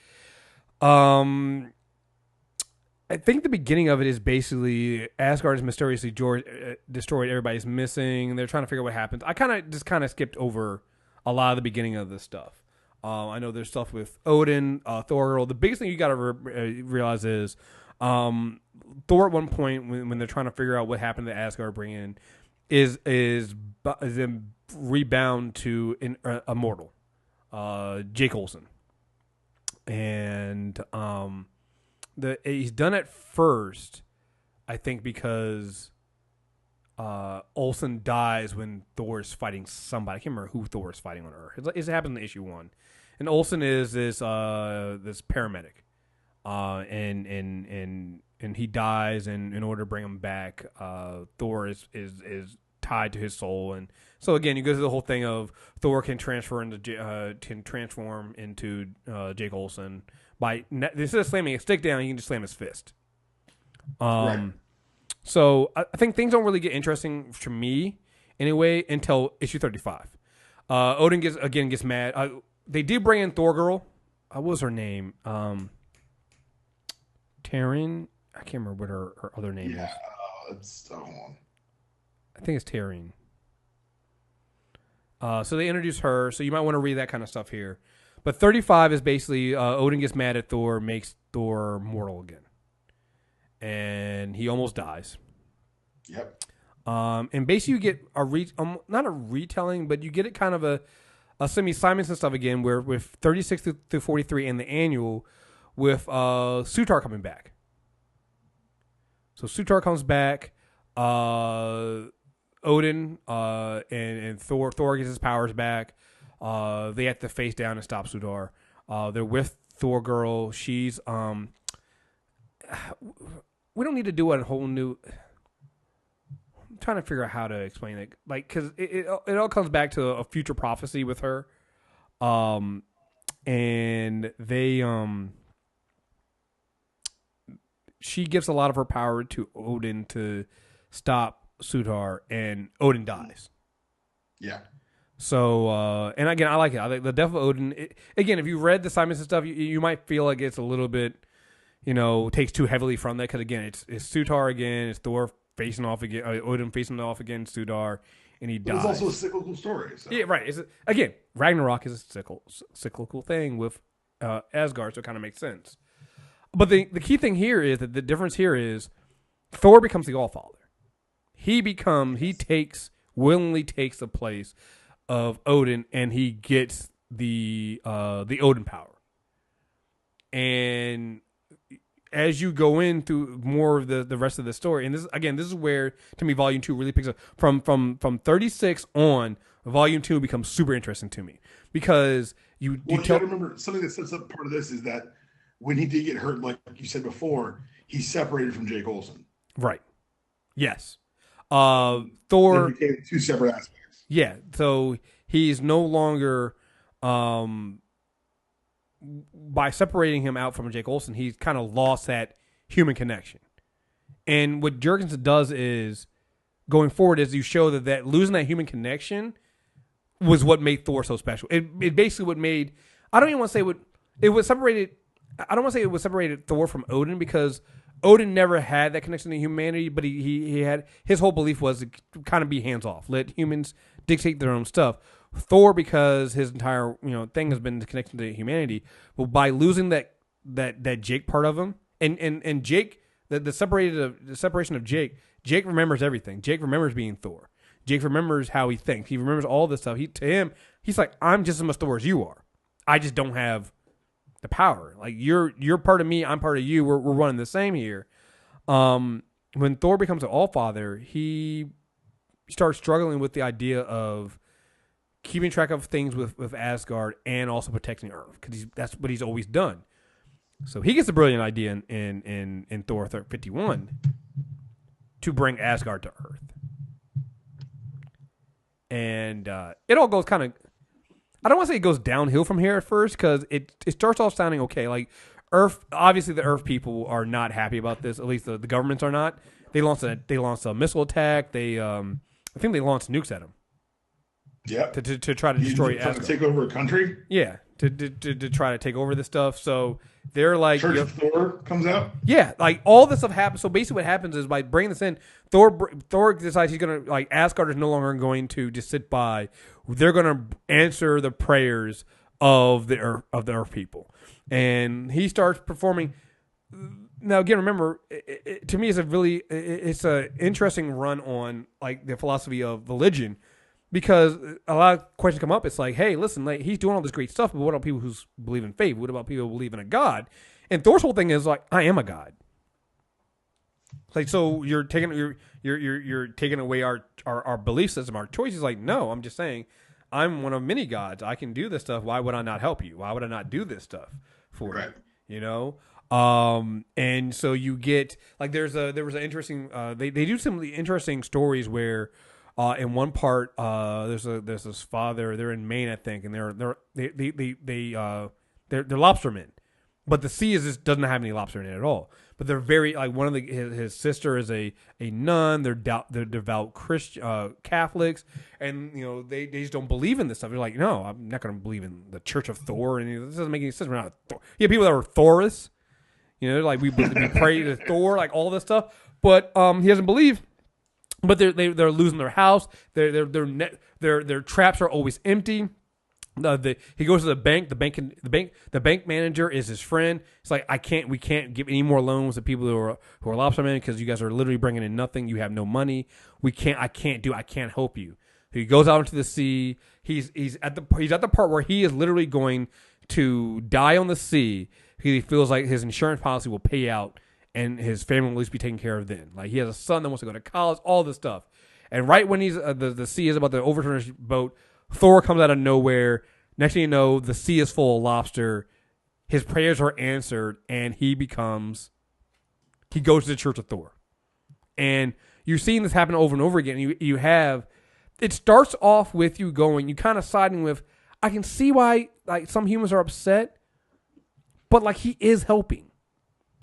I think the beginning of it is basically Asgard is mysteriously destroyed. Everybody's missing. They're trying to figure out what happens. I kind of skipped over a lot of the beginning of this stuff. I know there's stuff with Odin, Thor. The biggest thing you got to realize is Thor at one point when they're trying to figure out what happened to Asgard, bring in is then rebound to a mortal, Jake Olsen, and he's done it first, I think, because Olsen dies when Thor's fighting somebody. I can't remember who Thor is fighting on Earth. It happens in issue 1, and Olsen is this paramedic, and he dies, and in order to bring him back, Thor is tied to his soul, and so again, you go through the whole thing of Thor can transform into Jake Olsen. Instead of slamming a stick down, he can just slam his fist. Right. So I think things don't really get interesting for me anyway until issue 35. Odin gets mad. They did bring in Thor girl. What was her name? Taryn. I can't remember what her other name is. It's hold on. I think it's Taryn. So they introduce her. So you might want to read that kind of stuff here. But 35 is basically Odin gets mad at Thor, makes Thor mortal again. And he almost dies. Yep. And basically you get not a retelling, but you get it kind of a semi-Simonson stuff again, where with 36 through 43 and the annual with Sutur coming back. So Sutur comes back, Odin and Thor gets his powers back. They have to face down and stop Sutur. They're with Thor girl. She's we don't need to do a whole new. I'm trying to figure out how to explain it, like, because it all comes back to a future prophecy with her, and they she gives a lot of her power to Odin to stop Sutur, and Odin dies. Yeah. So, and again, I like it. I like the death of Odin. Again, if you read the Simonson stuff, you might feel like it's a little bit, takes too heavily from that. Because again, it's Sutur again. It's Thor facing off again. Odin facing off against Sutur, and he dies. It's also a cyclical story. So. Yeah, right. Again, Ragnarok is a cyclical thing with Asgard, so it kind of makes sense. But the key thing here is that the difference here is Thor becomes the Allfather. He willingly takes the place of Odin, and he gets the Odin power. And as you go in through more of the rest of the story, and this is where to me Volume 2 really picks up from 36 on. Volume 2 becomes super interesting to me because you gotta remember something that sets up part of this is that when he did get hurt, like you said before, he separated from Jake Olsen. Right. Yes. Thor there became two separate aspects. Yeah, so he's no longer by separating him out from Jake Olsen, he's kind of lost that human connection. And what Jurgensen does is, going forward, is you show that losing that human connection was what made Thor so special. It basically what made, I don't even want to say what it was separated. I don't want to say it was separated Thor from Odin, because Odin never had that connection to humanity, but he had, his whole belief was to kind of be hands off, let humans dictate their own stuff. Thor, because his entire thing has been the connection to humanity, but by losing that Jake part of him, and Jake, the separation of Jake remembers everything. Jake remembers being Thor. Jake remembers how he thinks. He remembers all this stuff. He's like, I'm just as much Thor as you are. I just don't have the power. Like, you're part of me, I'm part of you. We're running the same here. When Thor becomes an Allfather, he starts struggling with the idea of keeping track of things with Asgard and also protecting Earth, because that's what he's always done. So he gets a brilliant idea in Thor 51 to bring Asgard to Earth. And it all goes kind of, I don't want to say it goes downhill from here at first, because it starts off sounding okay. Like, Earth, obviously the Earth people are not happy about this. At least the governments are not. They launched a missile attack. I think they launched nukes at them. Yeah. To try to destroy Asgard. To take over a country? Yeah. To try to take over this stuff. So they're like, Church of Thor comes out? Yeah, like all this stuff happens. So basically what happens is, by bringing this in, Thor decides he's going to, like, Asgard is no longer going to just sit by. They're going to answer the prayers of the Earth people. And he starts performing. Now, again, remember, to me, it's a interesting run on, like, the philosophy of religion, because a lot of questions come up. It's like, hey, listen, like, he's doing all this great stuff, but what about people who believe in faith? What about people who believe in a god? And Thor's whole thing is like, I am a god. Like, so you're taking away our belief system, our choices. Like, no, I'm just saying, I'm one of many gods. I can do this stuff. Why would I not help you? Why would I not do this stuff for you? And so you get, like, there was an interesting, they do some interesting stories where, in one part, there's this father. They're in Maine, I think, and they're lobstermen, but the sea doesn't have any lobster in it at all. But they're very, like, one of his sister is a nun. They're devout Christian Catholics, and they just don't believe in this stuff. They're like, no, I'm not going to believe in the Church of Thor, and this doesn't make any sense. We're not Thor. Yeah, people that are Thorists, like we pray to Thor, like all this stuff, but he doesn't believe. But they're losing their house. Their traps are always empty. He goes to the bank. The bank manager is his friend. It's like, we can't give any more loans to people who are lobstermen, because you guys are literally bringing in nothing. You have no money. I can't help you. He goes out into the sea. He's at the part where he is literally going to die on the sea, because he feels like his insurance policy will pay out and his family will at least be taken care of then. Like, he has a son that wants to go to college, all this stuff. And right when he's the sea is about to overturn his boat, Thor comes out of nowhere. Next thing you know, the sea is full of lobster. His prayers are answered, and he goes to the Church of Thor. And you're seeing this happen over and over again. You have, it starts off with you kind of siding with, I can see why, like, some humans are upset, but, like, he is helping.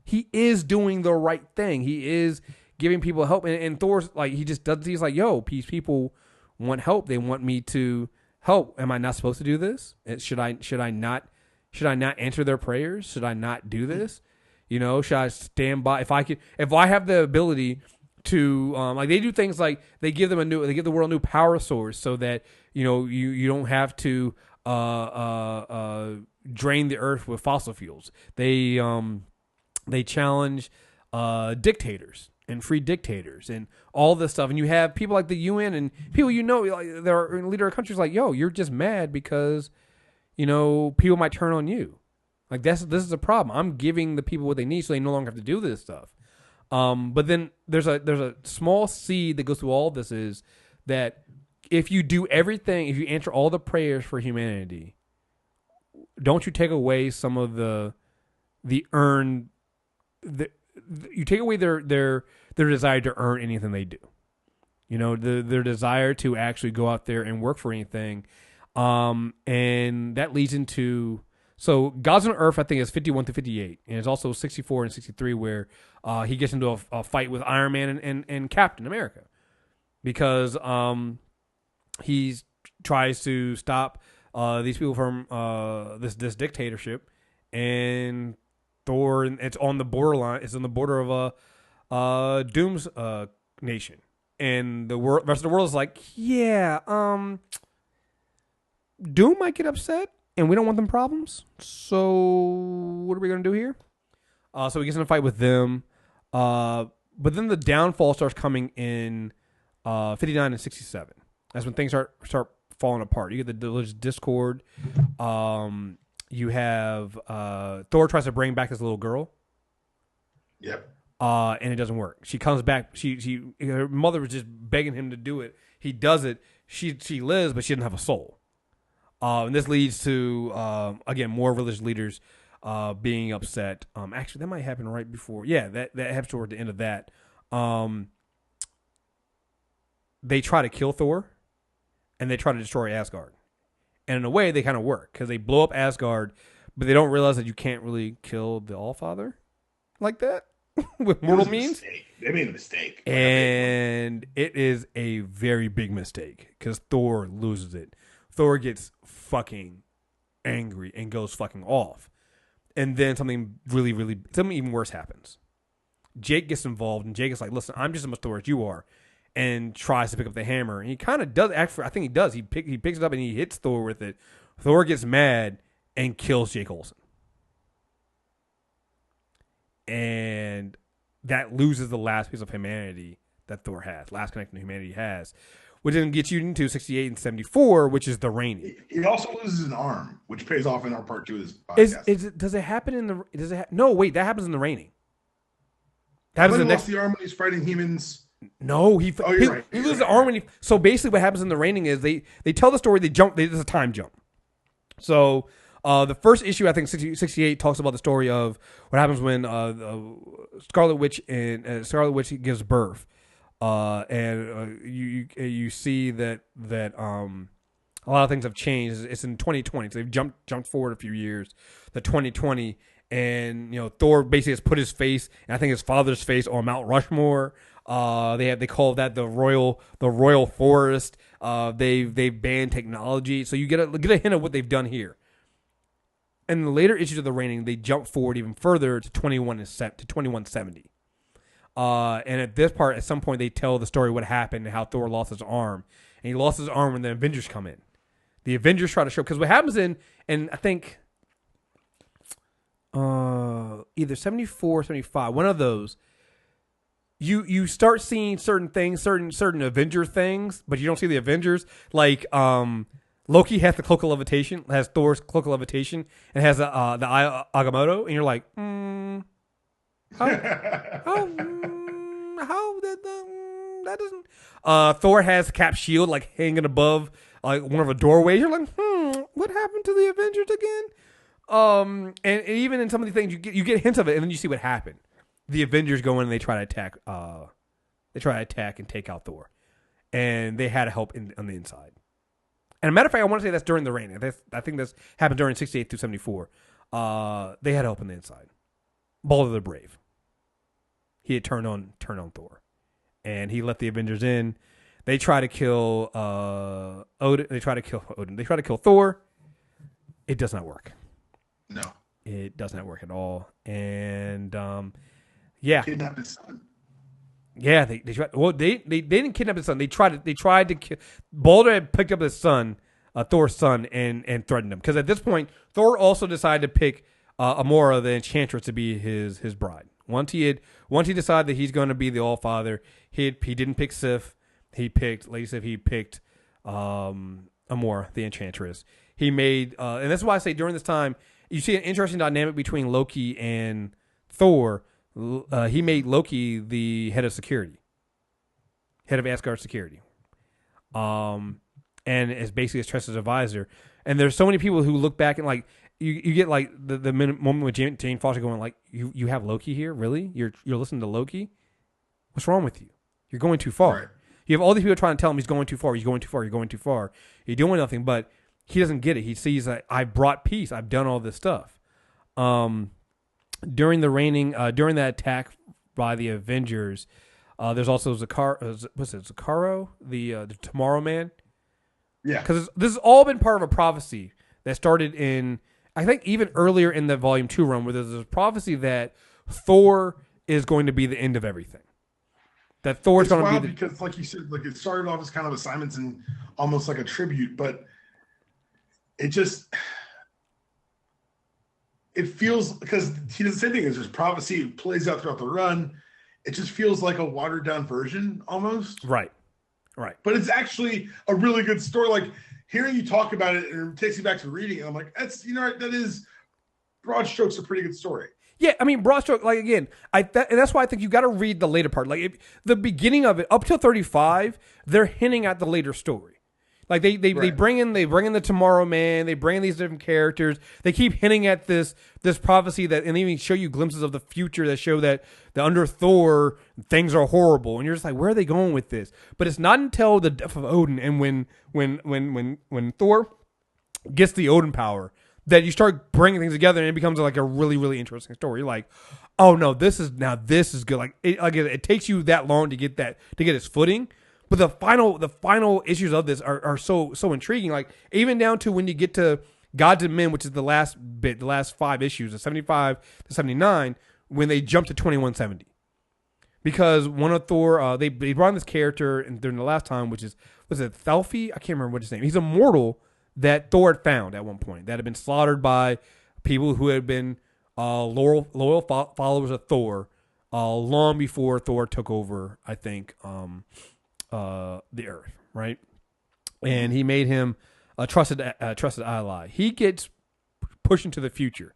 He is doing the right thing. He is giving people help. And Thor's like, he's like, yo, people want help. They want me to help. Am I not supposed to do this? Should I not answer their prayers? Should I not do this? Should I stand by? If I have the ability to, like, they do things like they give the world a new power source, so that, you don't have to, drain the earth with fossil fuels. They challenge dictators and free dictators and all this stuff. And you have people like the UN and people, like, they're in leader of countries like, yo, you're just mad because, people might turn on you. Like, this is a problem. I'm giving the people what they need so they no longer have to do this stuff. But then there's a small seed that goes through all this, is that if you do everything, if you answer all the prayers for humanity, don't you take away some of the earned, you take away their desire to earn anything they do, their desire to actually go out there and work for anything, and that leads into So Gods on Earth, I think, is 51 to 58, and it's also 64 and 63 where he gets into a fight with Iron Man and Captain America because he tries to stop these people from this dictatorship, and Thor, it's on the borderline. It's on the border of Doom's nation, and the rest of the world is like, yeah, Doom might get upset, and we don't want them problems. So what are we gonna do here? So he gets in a fight with them, but then the downfall starts coming in 59 and 67. That's when things start falling apart. You get the discord. You have Thor tries to bring back this little girl. Yep. And it doesn't work. She comes back. Her mother was just begging him to do it. He does it. She lives, but she doesn't have a soul. And this leads to again more religious leaders being upset. Actually, that might happen right before. Yeah, that happens toward the end of that. They try to kill Thor, and they try to destroy Asgard. And in a way, they kind of work because they blow up Asgard, but they don't realize that you can't really kill the Allfather like that with mortal means. They made a mistake. And it is a very big mistake because Thor loses it. Thor gets fucking angry and goes fucking off. And then something even worse happens. Jake gets involved, and Jake is like, listen, I'm just as much Thor as you are. And tries to pick up the hammer. And he kind of does. Actually, I think he does. He picks it up and he hits Thor with it. Thor gets mad and kills Jake Olsen. And that loses the last piece of humanity that Thor has. Last connection to humanity has. Which then gets you into 68 and 74, which is the raining. He also loses an arm, which pays off in our part 2 of this podcast. Does it happen in the... No, wait. That happens in the raining. That happens in the next... the arm when he's fighting humans... No, he loses the arm when he. So basically, what happens in the raining is they tell the story. There's a time jump. So the first issue, I think 68, talks about the story of what happens when Scarlet Witch gives birth, and you see that a lot of things have changed. It's in 2020, so they've jumped forward a few years. The 2020, and Thor basically has put his face, and I think his father's face, on Mount Rushmore. They call that the royal forest. They've banned technology, so you get a hint of what they've done here. And the later issues of the Reigning, they jump forward even further to 2170. And at this part, at some point, they tell the story what happened and how Thor lost his arm, and he lost his arm when the Avengers come in. The Avengers try to show, because what happens and I think either 74 or 75, one of those. You start seeing certain things, certain Avenger things, but you don't see the Avengers. Like Loki has the cloak of levitation, has Thor's cloak of levitation, and has the Eye Agamotto, and you're like, how did that doesn't? Thor has Cap's shield like hanging above like one of the doorways. You're like, what happened to the Avengers again? And even in some of the things you get hints of it, and then you see what happened. The Avengers go in and they try to attack. They try to attack and take out Thor, and they had help on the inside. And a matter of fact, I want to say that's during the reign. I think this happened during 68 through 74. They had help on the inside. Balder the Brave. He had turned on Thor, and he let the Avengers in. They try to kill Odin. They try to kill Odin. They try to kill Thor. It does not work. No, it does not work at all. And yeah, kidnap his son. Yeah, they tried. Well, they didn't kidnap his son. They tried to kill. Balder had picked up his son, Thor's son, and threatened him. Because at this point, Thor also decided to pick Amora, the Enchantress, to be his bride. Once he decided that he's going to be the Allfather, he didn't pick Sif. He picked Amora, the Enchantress. He made, and that's why I say during this time, you see an interesting dynamic between Loki and Thor. He made Loki the head of security, head of Asgard security, and is basically his trusted advisor. And there's so many people who look back and like you get like the moment with Jane Foster going like, you have Loki here, really? You're listening to Loki? What's wrong with you? You're going too far. Right. You have all these people trying to tell him he's going too far. He's going too far. You're going too far. You're doing nothing. But he doesn't get it. He sees that I brought peace. I've done all this stuff. During that attack by the Avengers, there's also Zakaro, the Tomorrow Man. Yeah, because this has all been part of a prophecy that started in, I think, even earlier in the Volume 2 run, where there's a prophecy that Thor is going to be the end of everything. That Thor's going to be because, like you said, like it started off as kind of a Simonson, almost like a tribute, but it feels, because he does the same thing as there's prophecy, it plays out throughout the run. It just feels like a watered down version almost. Right. But it's actually a really good story. Like hearing you talk about it, and it takes me back to reading it. I'm like, that is broad strokes, a pretty good story. Yeah, I mean, broad stroke. Like again, and that's why I think you got to read the later part. Like the beginning of it, up till 35, they're hinting at the later story. Like they bring in the Tomorrow Man, they bring in these different characters. They keep hinting at this prophecy and they even show you glimpses of the future that show that under Thor things are horrible, and you're just like, where are they going with this? But it's not until the death of Odin and when Thor gets the Odin power that you start bringing things together, and it becomes like a really, really interesting story. You're like, oh no, this is good. Like it takes you that long to get its footing. But the final issues of this are so intriguing. Like even down to when you get to Gods and Men, which is the last 5 issues, the 75 to 79, when they jump to 2170. Because one of Thor, they brought in this character during the last time, was it Thalfi? I can't remember what his name. He's a mortal that Thor had found at one point that had been slaughtered by people who had been loyal followers of Thor long before Thor took over, I think, the Earth, right? And he made him a trusted ally. He gets pushed into the future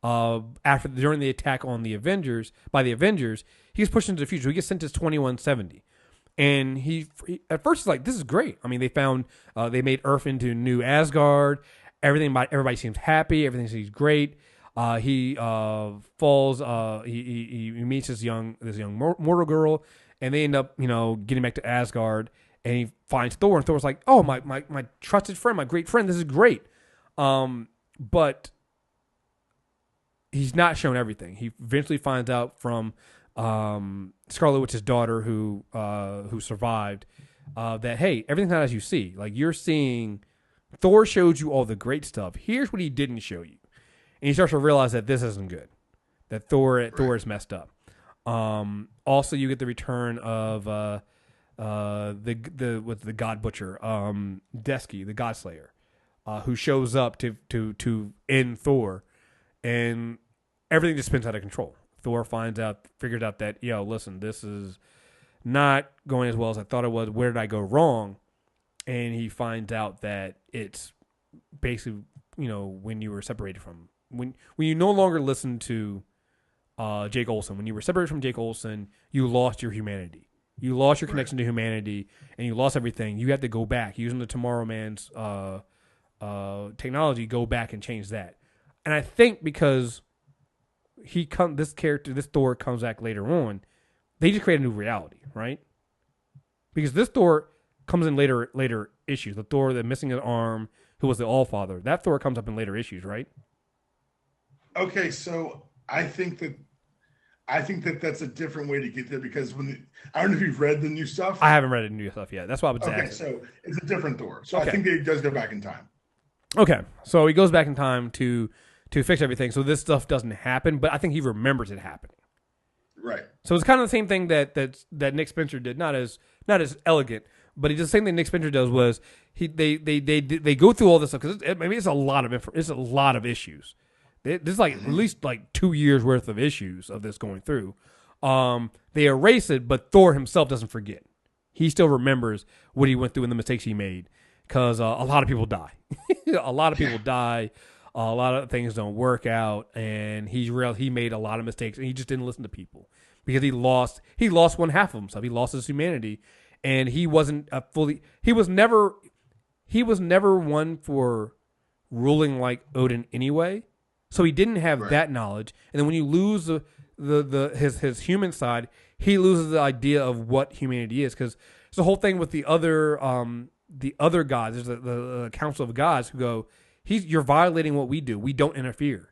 during the attack on the Avengers he gets pushed into the future. He gets sent to 2170, and he at first he's like, this is great. I mean, they made Earth into new Asgard. Everybody seems happy. Everything seems great. He falls. He meets this young mortal girl, and they end up getting back to Asgard. And he finds Thor, and Thor's like, oh, my trusted friend, my great friend. This is great. But he's not shown everything. He eventually finds out from Scarlet Witch's daughter, who survived, that hey, everything's not as you see. Like you're seeing, Thor showed you all the great stuff. Here's what he didn't show you, and he starts to realize that this isn't good. That Thor is messed up. Also, you get the return of the God Butcher, Desky, the God Slayer, who shows up to end Thor, and everything just spins out of control. Thor figures out that, listen, this is not going as well as I thought it was. Where did I go wrong? And he finds out that it's basically, when you were separated from, when you no longer listen to Jake Olsen. When you were separated from Jake Olsen, you lost your humanity. You lost your connection to humanity, and you lost everything. You had to go back using the Tomorrow Man's technology. Go back and change that. And I think because this Thor comes back later on, they just create a new reality, right? Because this Thor comes in later issues. The Thor that missing an arm, who was the Allfather, that Thor comes up in later issues, right? Okay, so I think that that's a different way to get there, because I don't know if you've read the new stuff. I haven't read the new stuff yet. That's why I was asking. Okay, so it's a different Thor. So okay. I think that he does go back in time. Okay, so he goes back in time to fix everything. So this stuff doesn't happen, but I think he remembers it happening. Right. So it's kind of the same thing that Nick Spencer did, not as elegant, but he did the same thing Nick Spencer does. Was they go through all this stuff, because it's a lot of issues. There's at least 2 years worth of issues of this going through. They erase it, but Thor himself doesn't forget. He still remembers what he went through and the mistakes he made, because a lot of people die. A lot of people die. A lot of things don't work out, and he made a lot of mistakes, and he just didn't listen to people because he lost one half of himself. He lost his humanity, and he wasn't he was never one for ruling like Odin anyway. So he didn't have that knowledge, and then when you lose his human side, he loses the idea of what humanity is. Because it's the whole thing with the other the other gods, there's the council of gods who go, you're violating what we do. We don't interfere.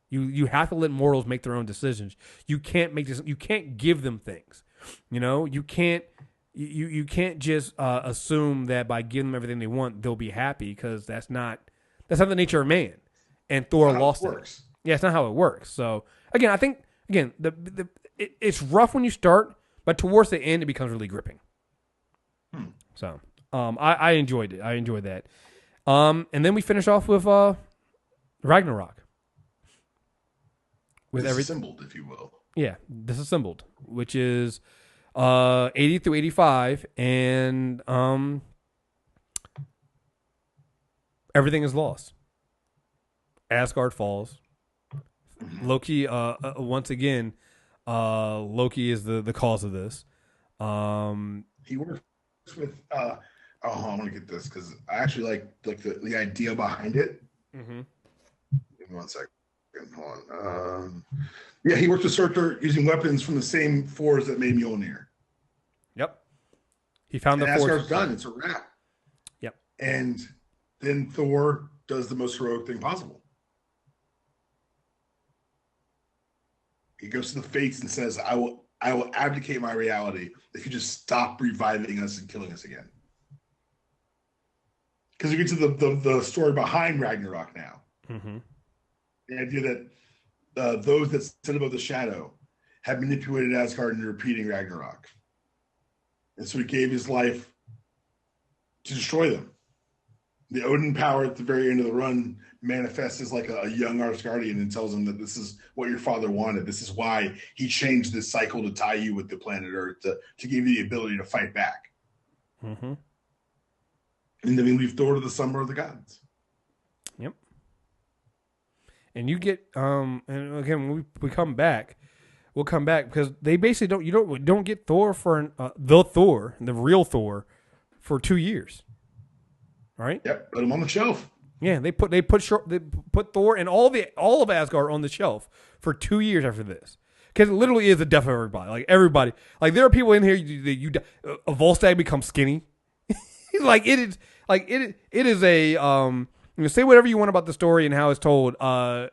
You have to let mortals make their own decisions. You can't make this. You can't give them things. You can't. You can't just assume that by giving them everything they want, they'll be happy, because that's not the nature of man. And Thor lost it. Yeah, it's not how it works. So again, I think it's rough when you start, but towards the end, it becomes really gripping. So I enjoyed it. I enjoyed that. And then we finish off with Ragnarok. With disassembled, if you will. Yeah, disassembled, which is 80 through 85, and everything is lost. Asgard falls. Loki, once again, Loki is the cause of this. He works with. I want to get this because I actually like the idea behind it. Mm-hmm. Give me 1 second. Hold on. Yeah, he works with Sutur using weapons from the same forge that made Mjolnir. Yep. He found the forge. Asgard's done. It's a wrap. Yep. And then Thor does the most heroic thing possible. He goes to the fates and says, I will abdicate my reality if you just stop reviving us and killing us again. Because you get to the story behind Ragnarok now. Mm-hmm. The idea that those that sit above the shadow have manipulated Asgard into repeating Ragnarok. And so he gave his life to destroy them. The Odin power at the very end of the run manifests as like a young Asgardian and tells him that this is what your father wanted. This is why he changed this cycle to tie you with the planet Earth, to give you the ability to fight back. Mm-hmm. And then we leave Thor to the summer of the gods. Yep. And you get and again when we come back, we'll come back because they basically don't get Thor for the real Thor for 2 years. Right? Yep, put him on the shelf. Yeah, they put Thor and all of Asgard on the shelf for 2 years after this, because it literally is the death of everybody. Like everybody, like there are people in here. Volstagg becomes skinny. Like it is. Like it is a say whatever you want about the story and how it's told.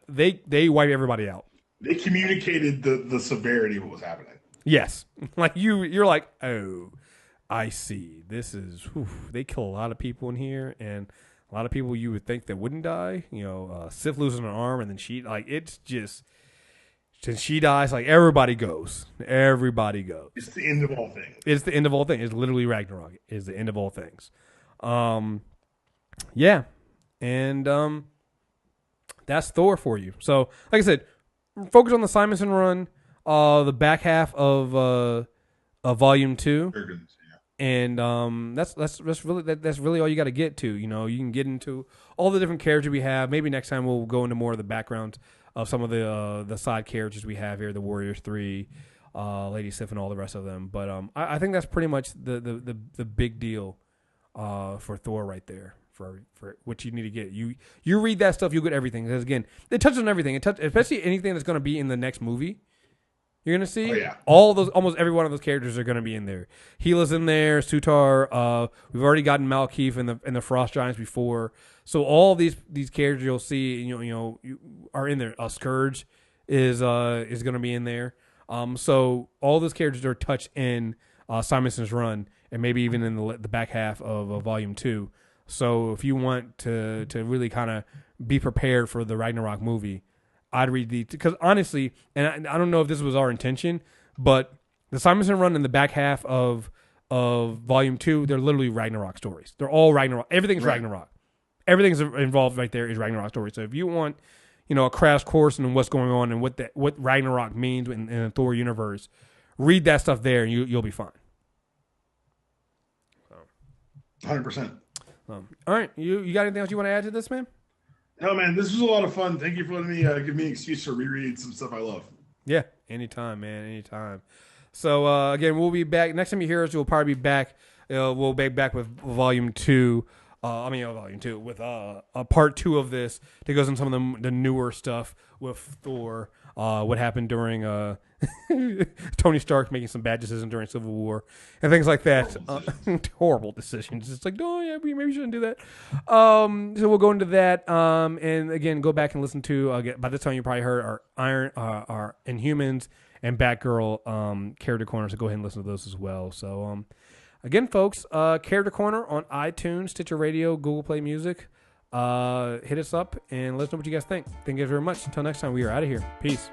They wipe everybody out. They communicated the severity of what was happening. Yes, like you're like, oh, I see. This is they kill a lot of people in here, and a lot of people you would think that wouldn't die. Sif losing an arm, and then it's just since she dies, like everybody goes. Everybody goes. It's the end of all things. It's the end of all things. It's literally Ragnarok. It's the end of all things. Yeah, and that's Thor for you. So, like I said, focus on the Simonson run, the back half of Volume 2. And that's really all you got to get to. You can get into all the different characters we have. Maybe next time we'll go into more of the backgrounds of some of the side characters we have here, the Warriors 3, Lady Sif, and all the rest of them. But I think that's pretty much the big deal for Thor right there. For what you need to get. You read that stuff, you'll get everything. Because again, it touches on everything. Especially anything that's going to be in the next movie. You're going to see almost every one of those characters are going to be in there. Gila's in there, Sutur. We've already gotten Malekith and the Frost Giants before. So all these characters you'll see, are in there. Skurge is going to be in there. So all those characters are touched in Simonson's run, and maybe even in the back half of Volume 2. So if you want to really kind of be prepared for the Ragnarok movie, I'd read these, because honestly, and I don't know if this was our intention, but the Simonson run in the back half of Volume 2, they're literally Ragnarok stories. They're all Ragnarok. Everything's right. Ragnarok. Everything's involved right there is Ragnarok stories. So if you want, a crash course in what's going on and what Ragnarok means in the Thor universe, read that stuff there, and you'll be fine. 100%. All right, you got anything else you want to add to this, man? No, man, this was a lot of fun. Thank you for letting me give me an excuse to reread some stuff I love. Yeah, anytime, man, anytime. So again, we'll be back next time you hear us. We'll probably be back. We'll be back with Volume 2. Volume 2 with a Part 2 of this that goes into some of the newer stuff with Thor. what happened during Tony Stark making some bad decisions during Civil War and things like that. Horrible decisions. It's like, oh yeah, we maybe shouldn't do that. So we'll go into that. And again, go back and listen to. By this time, you probably heard our Inhumans and Batgirl character corners. So go ahead and listen to those as well. So again, folks, Character Corner on iTunes, Stitcher Radio, Google Play Music. Hit us up and let us know what you guys think. Thank you guys very much. Until next time, we are out of here. Peace.